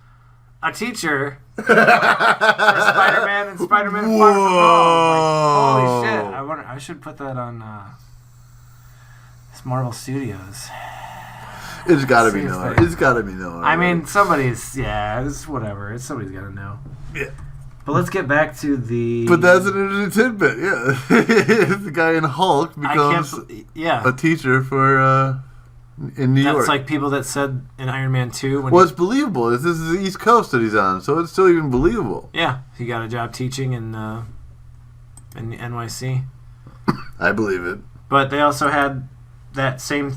a teacher for Spider-Man and Spider-Man Far From Home. Like, holy shit. I should put that on Marvel Studios. It's got to be known. It's got to be known. I mean, it's whatever. Somebody's got to know. Yeah. But let's get back to the... But that's an interesting tidbit, yeah. The guy in Hulk becomes a teacher for in New York. That's like people that said in Iron Man 2... It's believable. This is the East Coast that he's on, so it's still even believable. Yeah, he got a job teaching in NYC. I believe it. But they also had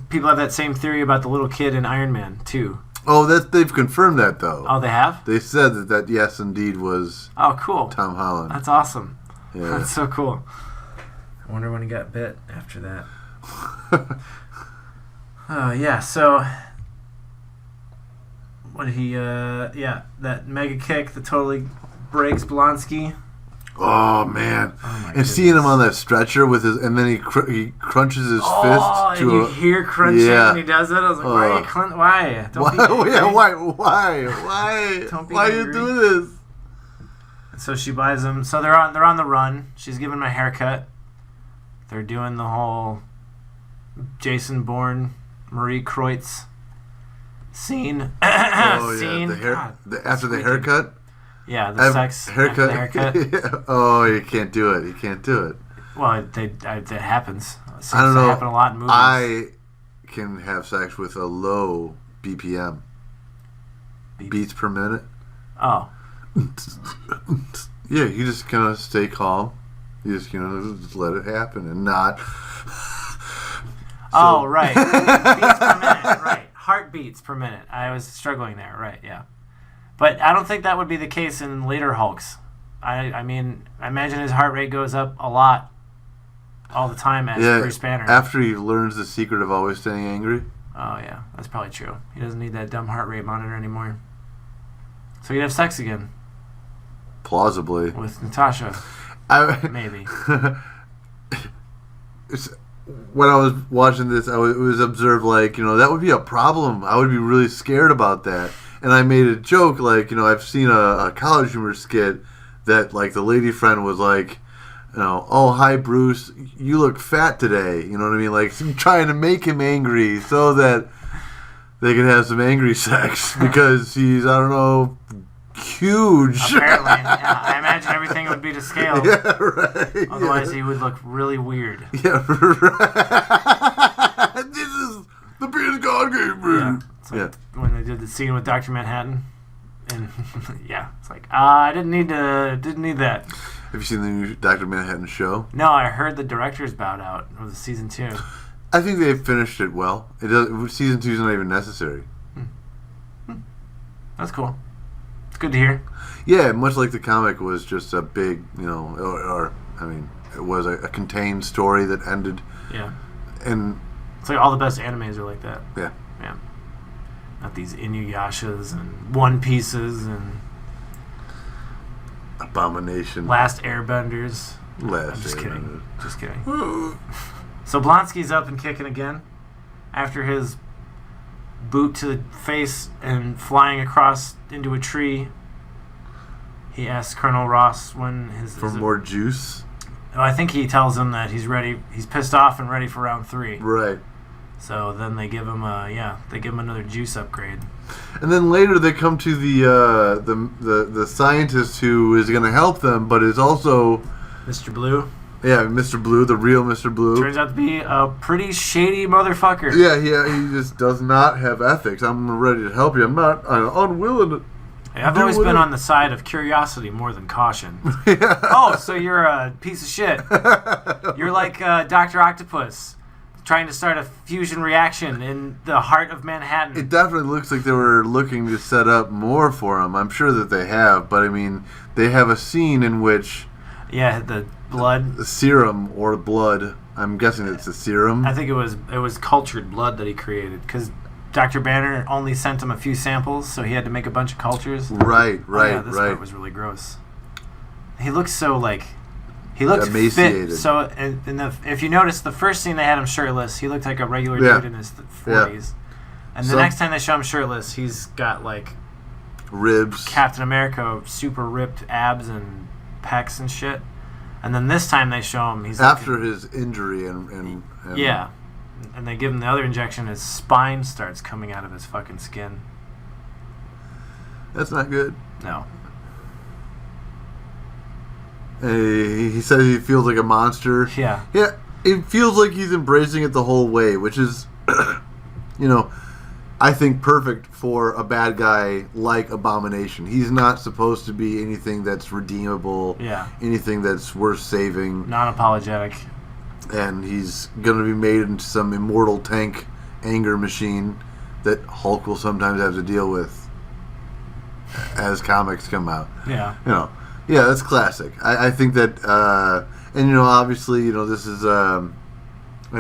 people have that same theory about the little kid in Iron Man 2. Oh, they've confirmed that, though. Oh, they have? They said that yes, indeed, was cool. Tom Holland. That's awesome. Yeah. That's so cool. I wonder when he got bit after that. Yeah, so... What did he... that mega kick that totally breaks Blonsky. Oh man! Oh, my and goodness. seeing him on that stretcher with his, and then he crunches his fist and you hear crunching when he does it. I was like, why are you why? Don't be angry. Why? Don't be why are you angry. doing this? So she buys him. So they're on the run. She's giving him a haircut. They're doing the whole Jason Bourne, Marie Kreutz scene. Scene. After the haircut. Yeah, the sex haircut. After the haircut. Yeah. Oh, you can't do it. You can't do it. Well, that happens. It seems I don't know. to happen a lot in movies. I can have sex with a low BPM. Beats per minute. Oh. Yeah, you just kind of stay calm. You just just let it happen and not. Oh, right. Beats per minute. Right. Heartbeats per minute. I was struggling there. Right. Yeah. But I don't think that would be the case in later Hulks. I mean, I imagine his heart rate goes up a lot all the time as Bruce Banner. After he learns the secret of always staying angry. Oh, yeah. That's probably true. He doesn't need that dumb heart rate monitor anymore. So he'd have sex again. Plausibly. With Natasha. Maybe. When I was watching this, it was observed that would be a problem. I would be really scared about that. And I made a joke, I've seen a College Humor skit that, the lady friend was like, oh, hi, Bruce, you look fat today. You know what I mean? Trying to make him angry so that they could have some angry sex because he's, I don't know, huge. Apparently, yeah. I imagine everything would be to scale. Yeah, right. Otherwise, he would look really weird. Yeah, right. This is the penis God gave me. Yeah. When they did the scene with Dr. Manhattan, and yeah, it's like I didn't need that. Have you seen the new Dr. Manhattan show? No, I heard the director's bowed out of the season 2. I think they finished it well. Season 2 is not even necessary. That's cool. It's good to hear. Yeah, much like the comic was just a big, it was a contained story that ended. Yeah. And it's like all the best animes are like that. Yeah. Yeah. Not these Inuyashas and One Pieces and Abomination. Last Airbenders. I'm just kidding. Just kidding. So Blonsky's up and kicking again after his boot to the face and flying across into a tree. He asks Colonel Ross when for more juice. I think he tells him that he's ready. He's pissed off and ready for round 3. Right. So then they give him another juice upgrade. And then later they come to the scientist who is going to help them, but is also Mr. Blue. Yeah, Mr. Blue, the real Mr. Blue. Turns out to be a pretty shady motherfucker. Yeah, he just does not have ethics. I'm ready to help you. I'm unwilling. I've always been on the side of curiosity more than caution. Yeah. Oh, so you're a piece of shit. You're like Dr. Octopus trying to start a fusion reaction in the heart of Manhattan. It definitely looks like they were looking to set up more for him. I'm sure that they have, but I mean, they have a scene in which... Yeah, the blood. The serum or blood. I'm guessing it's the serum. I think it was cultured blood that he created, because Dr. Banner only sent him a few samples, so he had to make a bunch of cultures. Right. This part was really gross. He looks so he looked emaciated. Fit. So if you notice, the first scene they had him shirtless, he looked like a regular dude in his 40s. Yeah. And the next time they show him shirtless, he's got ribs, Captain America, super ripped abs and pecs and shit. And then this time they show him he's after his injury and yeah. And they give him the other injection, his spine starts coming out of his fucking skin. That's not good. No. He says he feels like a monster. Yeah. Yeah, it feels like he's embracing it the whole way, which is, I think perfect for a bad guy like Abomination. He's not supposed to be anything that's redeemable. Yeah. Anything that's worth saving. Non-apologetic. And he's going to be made into some immortal tank anger machine that Hulk will sometimes have to deal with as comics come out. Yeah. Yeah, that's classic. I think that, and obviously, this is, and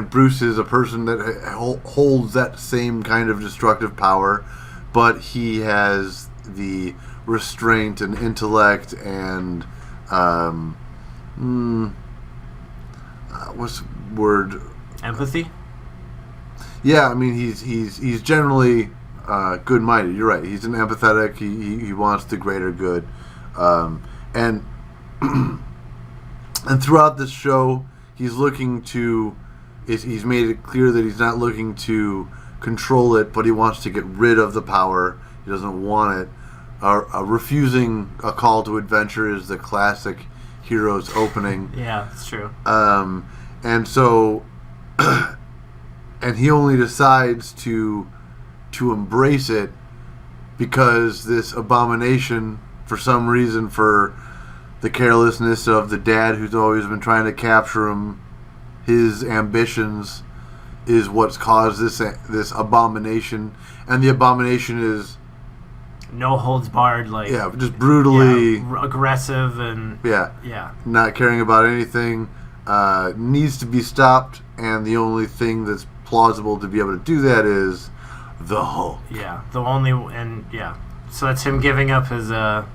Bruce is a person that holds that same kind of destructive power, but he has the restraint and intellect and what's the word? Empathy? Yeah, I mean he's generally good-minded. You're right. He's an empathetic. He wants the greater good, and and throughout this show, he's looking to. He's made it clear that he's not looking to control it, but he wants to get rid of the power. He doesn't want it. Refusing a call to adventure is the classic hero's opening. Yeah, that's true. And so, and he only decides to embrace it because this abomination, for some reason, for the carelessness of the dad who's always been trying to capture him, his ambitions is what's caused this abomination, and the abomination is no holds barred, like just brutally aggressive and not caring about anything. Needs to be stopped, and the only thing that's plausible to be able to do that is the Hulk. So that's him giving up his. Oh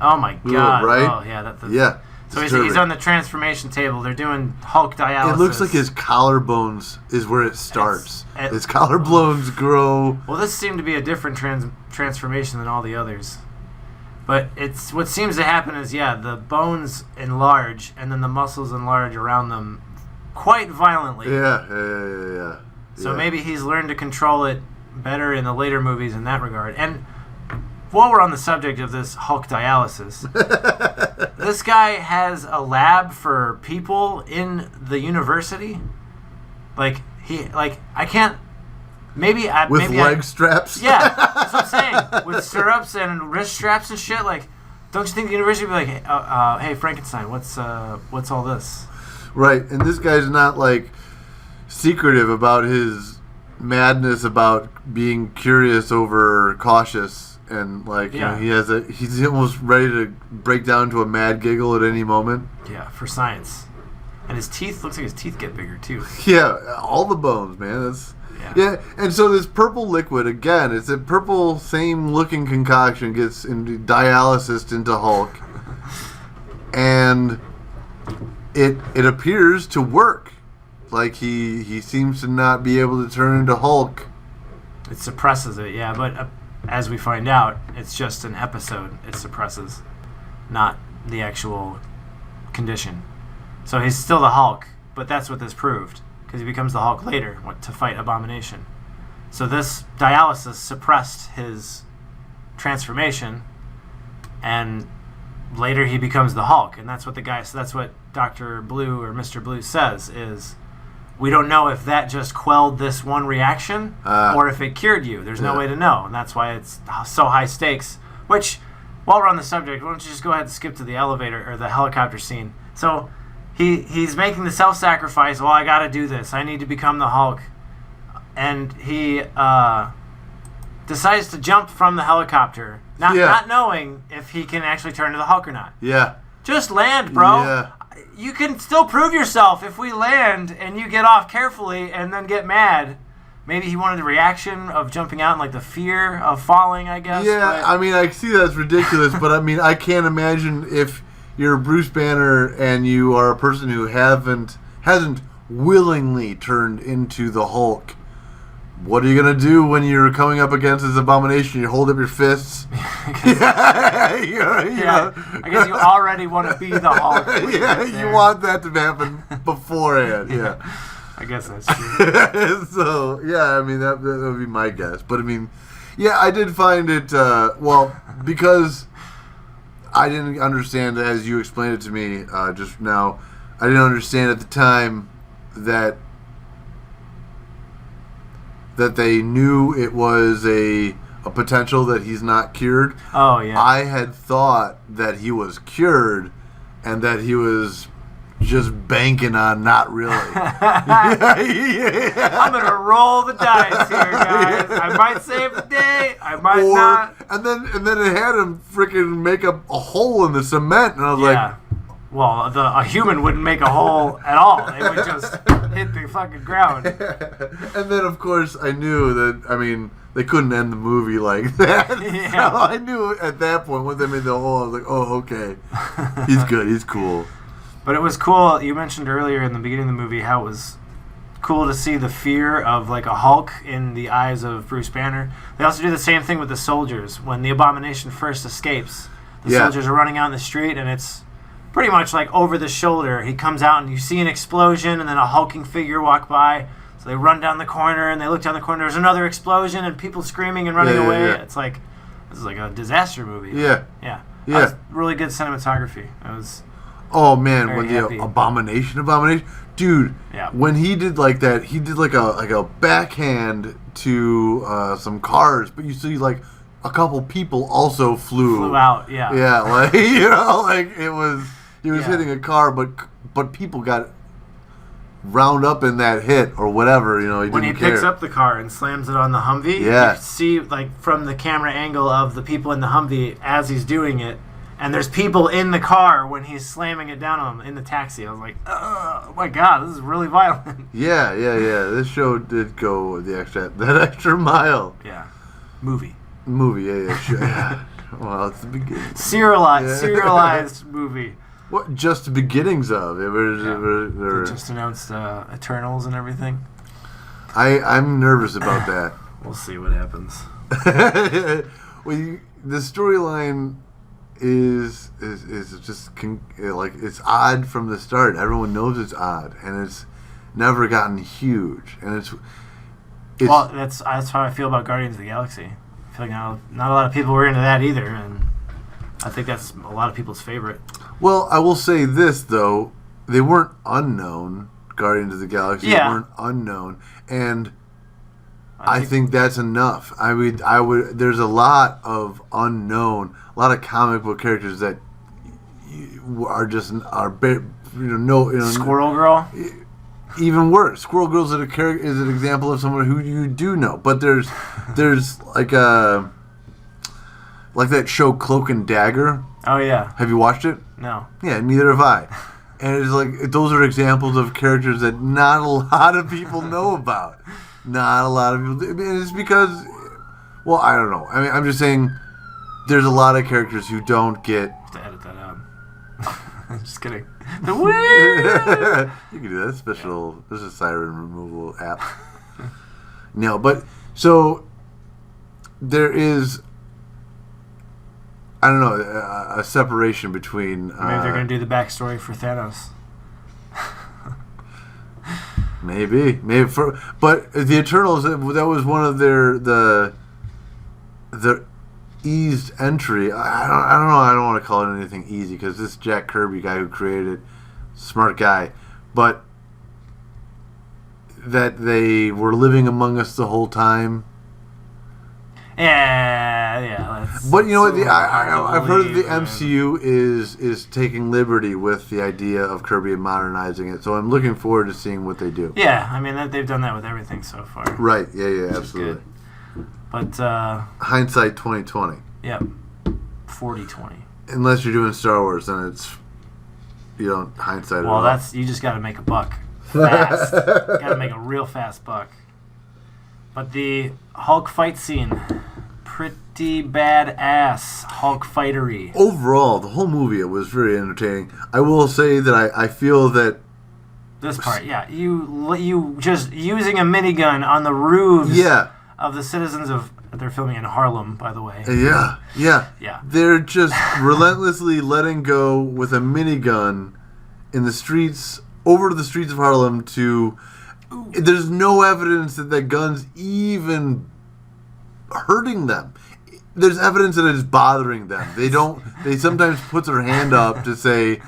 my God! Right? So he's on the transformation table. They're doing Hulk dialysis. It looks like his collarbones is where it starts. His collarbones grow. Well, this seemed to be a different transformation than all the others. But it's what seems to happen is, the bones enlarge, and then the muscles enlarge around them quite violently. Yeah. So maybe he's learned to control it better in the later movies in that regard. And while we're on the subject of this Hulk dialysis, this guy has a lab for people in the university. With leg straps. Yeah, that's what I'm saying. With syrups and wrist straps and shit. Like, don't you think the university would be like, hey Frankenstein, what's all this? Right, and this guy's not like secretive about his madness about being curious over cautious. And he's almost ready to break down to a mad giggle at any moment. Yeah, for science. And his teeth, looks like his teeth get bigger too. Yeah, all the bones, man. And so this purple liquid, again, it's a purple, same looking concoction, gets into dialysis into Hulk. And it appears to work. Like he seems to not be able to turn into Hulk. It suppresses it, but as we find out, it's just an episode it suppresses, not the actual condition. So he's still the Hulk, but that's what this proved, because he becomes the Hulk later to fight Abomination. So this dialysis suppressed his transformation, and later he becomes the Hulk, and that's what that's what Dr. Blue or Mr. Blue says is, we don't know if that just quelled this one reaction or if it cured you. There's no way to know, and that's why it's so high stakes. Which, while we're on the subject, why don't you just go ahead and skip to the elevator or the helicopter scene? So he's making the self-sacrifice. Well, I got to do this. I need to become the Hulk, and he decides to jump from the helicopter, not knowing if he can actually turn to the Hulk or not. Yeah. Just land, bro. Yeah. You can still prove yourself if we land and you get off carefully and then get mad. Maybe he wanted the reaction of jumping out and like the fear of falling, I guess. Yeah, I mean, I see that's ridiculous, but I mean, I can't imagine if you're Bruce Banner and you are a person who hasn't willingly turned into the Hulk. What are you going to do when you're coming up against this abomination? You hold up your fists? I guess you already want to be the Hulk. You want that to happen beforehand. Yeah. I guess that's true. So, I mean, that would be my guess. But, I mean, I did find it, because I didn't understand, as you explained it to me just now, I didn't understand at the time that they knew it was a potential that he's not cured. Oh, yeah. I had thought that he was cured and that he was just banking on not really. I'm going to roll the dice here, guys. I might save the day. I might not. And then it had him freaking make a hole in the cement. And I was like... Well, a human wouldn't make a hole at all. It would just hit the fucking ground. And then, of course, I knew that, I mean, they couldn't end the movie like that. Yeah. So I knew at that point, when they made the hole, I was like, oh, okay. He's good. He's cool. But it was cool. You mentioned earlier in the beginning of the movie how it was cool to see the fear of like a Hulk in the eyes of Bruce Banner. They also do the same thing with the soldiers. When the Abomination first escapes, the soldiers are running out in the street, and it's pretty much like over the shoulder. He comes out, and you see an explosion, and then a hulking figure walk by. So they run down the corner, and they look down the corner. There's another explosion, and people screaming and running away. It's like this is like a disaster movie. Yeah. That was really good cinematography. It was. Oh man, very when happy. the abomination, dude. Yeah. When he did like that, he did like a backhand to some cars, but you see like a couple people also flew out. Yeah. Yeah, like like it was he was hitting a car, but people got round up in that hit or whatever. When he picks up the car and slams it on the Humvee, you see like from the camera angle of the people in the Humvee as he's doing it. And there's people in the car when he's slamming it down on him in the taxi. I was like, oh my God, this is really violent. Yeah. This show did go that extra mile. Yeah. Movie, yeah, sure. Yeah. Well, it's the beginning. Serialized movie. What? Just the beginnings of it. They just announced Eternals and everything. I'm nervous about that. We'll see what happens. The storyline is just like it's odd from the start. Everyone knows it's odd, and it's never gotten huge. And it's well, that's how I feel about Guardians of the Galaxy. I feel like not a lot of people were into that either, and I think that's a lot of people's favorite. Well, I will say this though, they weren't unknown. Guardians of the Galaxy weren't unknown, and I think that's enough. I would. There's a lot of unknown, a lot of comic book characters that Squirrel Girl. Even worse, Squirrel Girl is an example of someone who you do know. But there's like that show Cloak and Dagger. Oh yeah. Have you watched it? No. Yeah, neither have I. And it's like those are examples of characters that not a lot of people know about. Not a lot of people. And it's because, well, I don't know. I mean, I'm just saying, there's a lot of characters who don't get. To edit that out. I'm just kidding. The wind. You can do that. Special. There's a siren removal app. No, but so there is. I don't know, a separation between. Maybe they're going to do the backstory for Thanos. Maybe, but the Eternals, that was one of the eased entry. I don't know. I don't want to call it anything easy because this Jack Kirby guy who created it, smart guy, but that they were living among us the whole time. Yeah. But you know what? I've heard that the MCU is taking liberty with the idea of Kirby and modernizing it. So I'm looking forward to seeing what they do. Yeah, I mean they've done that with everything so far. Right? Yeah, absolutely. But hindsight 2020. Yep. 40/20. Unless you're doing Star Wars, then it's hindsight. Well, that's you just got to make a buck fast. Got to make a real fast buck. But the Hulk fight scene, pretty badass Hulk fightery. Overall, the whole movie, it was very entertaining. I will say that I feel that this part, you just using a minigun on the roofs of the citizens of. They're filming in Harlem, by the way. Yeah. They're just relentlessly letting go with a minigun in the streets, over to the streets of Harlem to. There's no evidence that gun's even hurting them. There's evidence that it's bothering them. They sometimes put their hand up to say,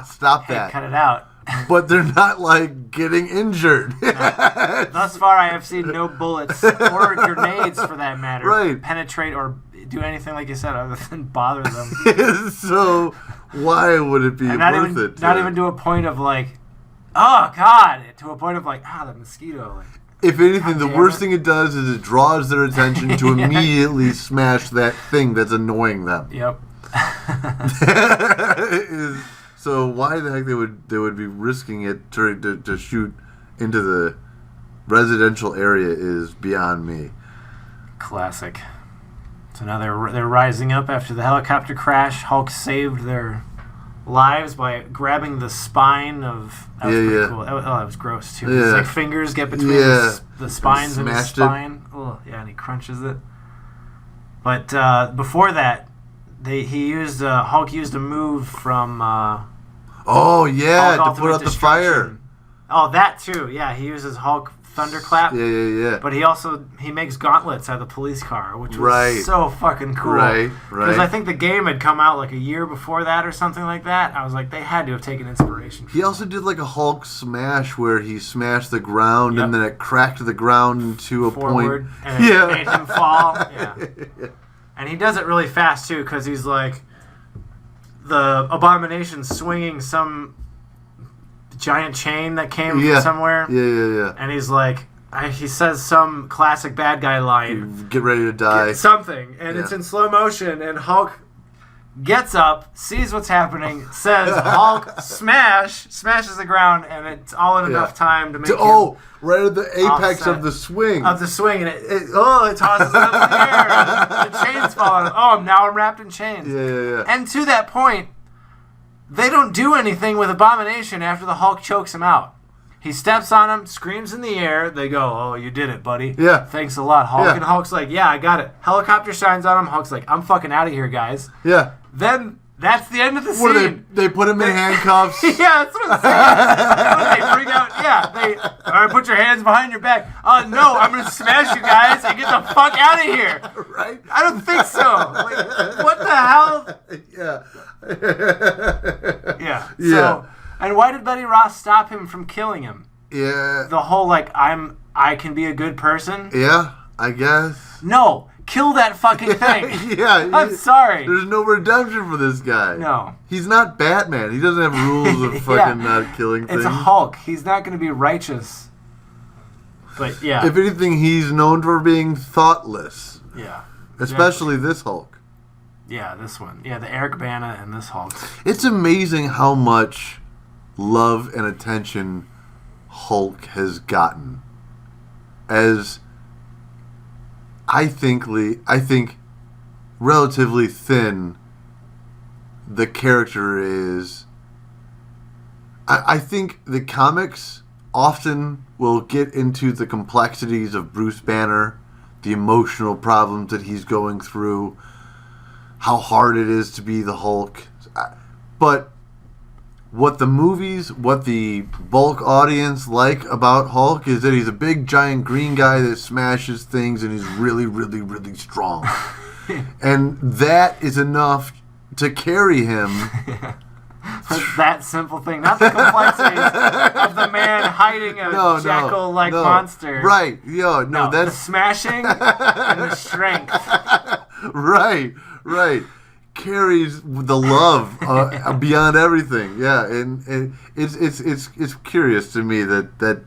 stop that. Cut it out. But they're not, like, getting injured. No. Thus far, I have seen no bullets or grenades, for that matter, penetrate or do anything, like you said, other than bother them. So, why would it be worth it? Not even to a point of, like, oh, God, to a point of, like, the mosquito. Like, if anything, the worst thing it does is it draws their attention to immediately smash that thing that's annoying them. Yep. So why the heck they would be risking it to shoot into the residential area is beyond me. Classic. So now they're rising up after the helicopter crash. Hulk saved their lives by grabbing the spine of. That was pretty cool. That was gross too. His like fingers get between the spines of his spine. Oh yeah, and he crunches it. But before that, Hulk used a move from. To put out the fire. Oh, that too. Yeah, he uses Hulk thunderclap. Yeah. But he makes gauntlets out of the police car, which was so fucking cool. Right. Because I think the game had come out like a year before that or something like that. I was like, they had to have taken inspiration. He also did like a Hulk smash where he smashed the ground and then it cracked the ground into a forward, point. And it made him fall. Yeah. And he does it really fast too, because he's like the Abomination swinging some giant chain that came from somewhere. Yeah. And he's like, he says some classic bad guy line. Get ready to die. Something. And it's in slow motion. And Hulk gets up, sees what's happening, says Hulk smashes the ground. And it's all in enough time to make him right at the apex of the swing. And it tosses it up in the air. The chain's falling. Oh, now I'm wrapped in chains. Yeah. And to that point, they don't do anything with Abomination after the Hulk chokes him out. He steps on him, screams in the air. They go, "Oh, you did it, buddy. Yeah. Thanks a lot, Hulk." Yeah. And Hulk's like, "Yeah, I got it." Helicopter shines on him. Hulk's like, "I'm fucking out of here, guys." Yeah. Then that's the end of the scene. What they put him in handcuffs? Yeah, that's what I'm saying. They bring out, all right, put your hands behind your back. No, I'm going to smash you guys and get the fuck out of here. Right? I don't think so. Like, what the hell? Yeah. So, and why did Betty Ross stop him from killing him? Yeah. The whole, I can be a good person? Yeah, I guess. No. Kill that fucking thing. I'm sorry. There's no redemption for this guy. No. He's not Batman. He doesn't have rules of fucking not killing things. It's a Hulk. He's not going to be righteous. But, yeah. If anything, he's known for being thoughtless. Yeah. Especially this Hulk. Yeah, this one. Yeah, the Eric Bana and this Hulk. It's amazing how much love and attention Hulk has gotten. As I think relatively thin the character is. I think the comics often will get into the complexities of Bruce Banner, the emotional problems that he's going through, how hard it is to be the Hulk. But what the bulk audience like about Hulk is that he's a big, giant green guy that smashes things and he's really, really, really strong. And that is enough to carry him. That simple thing, not the complexities of the man hiding a jackal-like monster. Right, that's the smashing and the strength. Right. Carries the love beyond everything, and it's curious to me that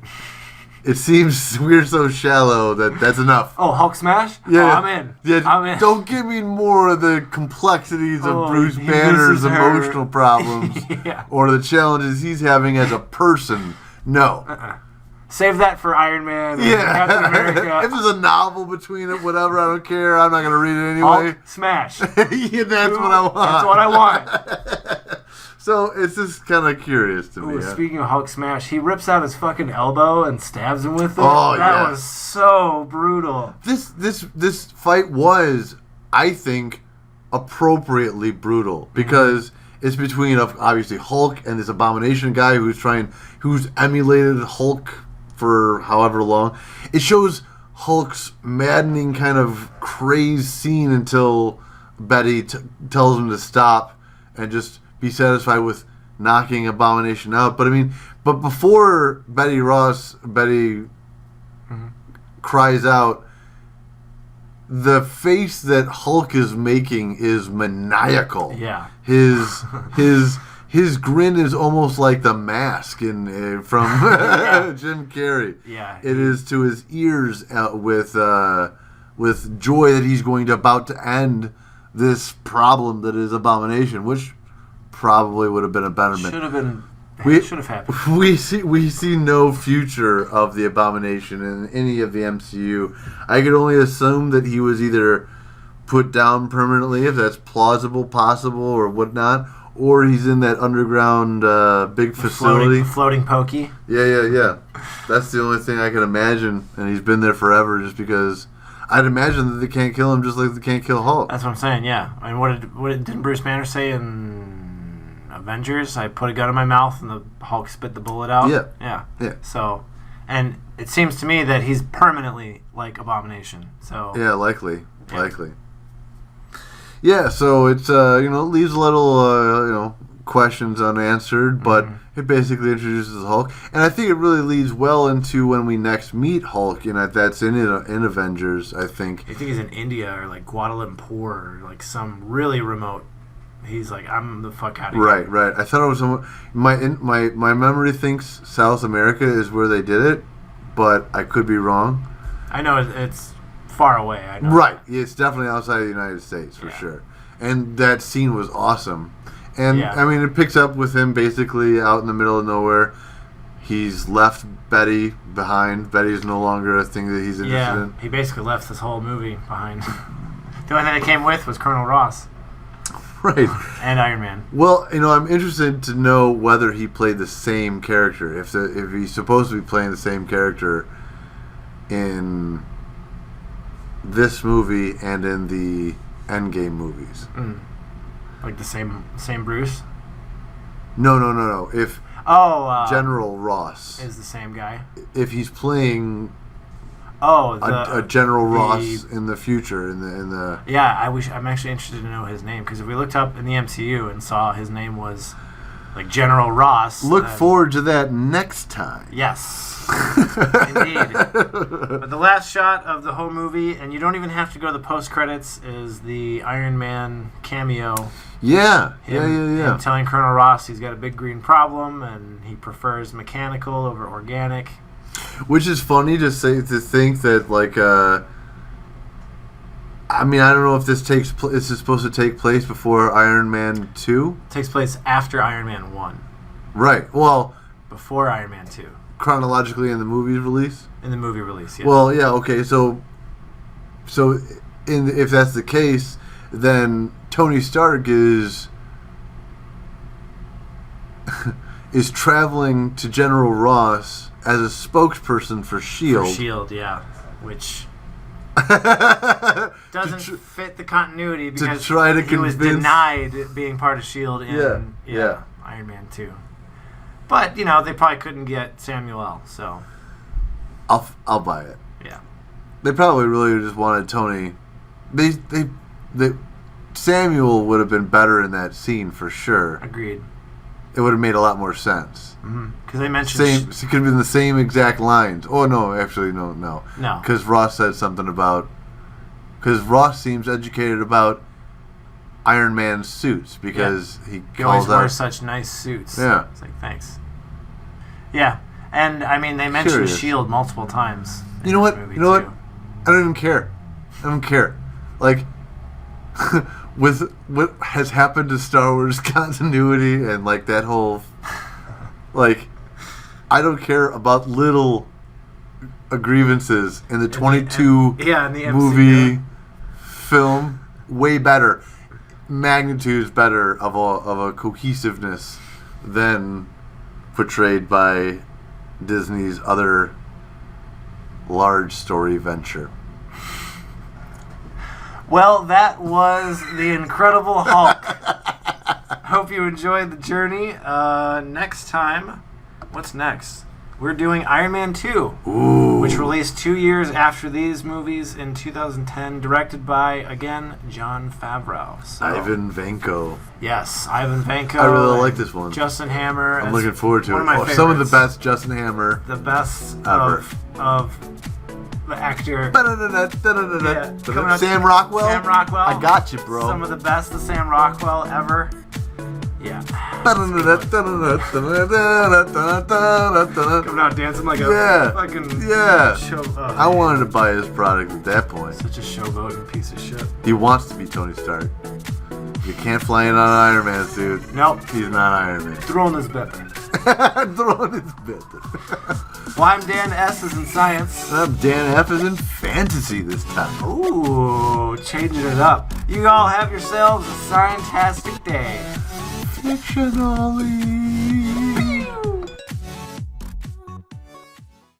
it seems we're so shallow that's enough. Oh, Hulk smash? Yeah, I'm in. Yeah, I'm in. Don't give me more of the complexities of Bruce Banner's emotional problems or the challenges he's having as a person. No. Save that for Iron Man or Captain America. If there's a novel between it, whatever, I don't care. I'm not going to read it anyway. Hulk smash. That's what I want. That's what I want. So it's just kind of curious to me. Speaking of Hulk smash, he rips out his fucking elbow and stabs him with it. That was so brutal. This fight was, I think, appropriately brutal because it's between obviously Hulk and this Abomination guy who's emulated Hulk for however long. It shows Hulk's maddening kind of crazed scene until Betty tells him to stop and just be satisfied with knocking Abomination out. But before Betty cries out, the face that Hulk is making is maniacal. Yeah. His grin is almost like the mask from Jim Carrey. Yeah. It is to his ears with joy that he's about to end this problem that is Abomination, which probably would have been a betterment. Should have happened. We see no future of the Abomination in any of the MCU. I could only assume that he was either put down permanently, if that's plausible, possible, or whatnot, or he's in that underground big facility. Floating pokey. Yeah. That's the only thing I can imagine, and he's been there forever just because I'd imagine that they can't kill him just like they can't kill Hulk. That's what I'm saying, yeah. I mean, didn't Bruce Banner say in Avengers, I put a gun in my mouth and the Hulk spit the bullet out? Yeah. So, and it seems to me that he's permanently like Abomination. So yeah, likely. Yeah, so it's it leaves a little questions unanswered, but it basically introduces the Hulk, and I think it really leads well into when we next meet Hulk. That's in Avengers, I think. I think he's in India or like Kuala Lumpur or like some really remote. He's like, I'm the fuck out of here. Right. I thought it was my memory thinks South America is where they did it, but I could be wrong. I know it's far away. I know. Right. It's definitely outside of the United States for sure. And that scene was awesome. And I mean, it picks up with him basically out in the middle of nowhere. He's left Betty behind. Betty's no longer a thing that he's interested in. He basically left this whole movie behind. The only thing that came with was Colonel Ross. Right. And Iron Man. Well, I'm interested to know whether he played the same character. If he's supposed to be playing the same character in this movie and in the Endgame movies. Like the same Bruce? No. If General Ross is the same guy. If he's playing a General Ross in the future in the I'm actually interested to know his name, because if we looked up in the MCU and saw his name was like General Ross, look forward to that next time. Yes. Indeed. But the last shot of the whole movie, and you don't even have to go to the post credits, is the Iron Man cameo. Him telling Colonel Ross he's got a big green problem and he prefers mechanical over organic. Which is funny to think that, like, I mean, I don't know if this is supposed to take place before Iron Man 2. It takes place after Iron Man 1. Right. Well, before Iron Man 2. Chronologically in the movie release? In the movie release, yes. Well, yeah, okay. So if that's the case, then Tony Stark is traveling to General Ross as a spokesperson for S.H.I.E.L.D. For S.H.I.E.L.D., yeah. Which doesn't fit the continuity because he was denied being part of S.H.I.E.L.D. in Iron Man 2. But, they probably couldn't get Samuel L., so... I'll buy it. Yeah. They probably really just wanted Tony... They Samuel would have been better in that scene for sure. Agreed. It would have made a lot more sense. Because they mentioned... It could have been the same exact lines. Oh, no, actually, no. No. Because Ross said something about... Because Ross seems educated about Iron Man's suits because he always wears such nice suits. Yeah. It's like, thanks. Yeah. And, I mean, they mentioned S.H.I.E.L.D. multiple times. You know what? I don't even care. Like, with what has happened to Star Wars continuity and, like, that whole... Like, I don't care about little grievances in the 22 in the movie film. Way better. Magnitudes better of a cohesiveness than portrayed by Disney's other large story venture. Well, that was The Incredible Hulk. Hope you enjoyed the journey. Next time, what's next? We're doing Iron Man 2, which released 2 years after these movies in 2010, directed by, again, Jon Favreau. So, Ivan Vanko. Yes, Ivan Vanko. I really like this one. Justin Hammer. I'm looking forward to one it. Of my favorites. Some of the best Justin Hammer. The best ever. of the actor. Sam Rockwell? Sam Rockwell. I got you, bro. Some of the best of Sam Rockwell ever. Yeah. Coming out dancing like a fucking show. I wanted to buy his product at that point. Such a showboating piece of shit. He wants to be Tony Stark. You can't fly in on an Iron Man suit. Nope. He's not Iron Man. Throne is better. Throne is better. Well, I'm Dan S. is in science. I'm Dan F. is in fantasy this time. Ooh, changing it up. You all have yourselves a scientastic day. fictionally.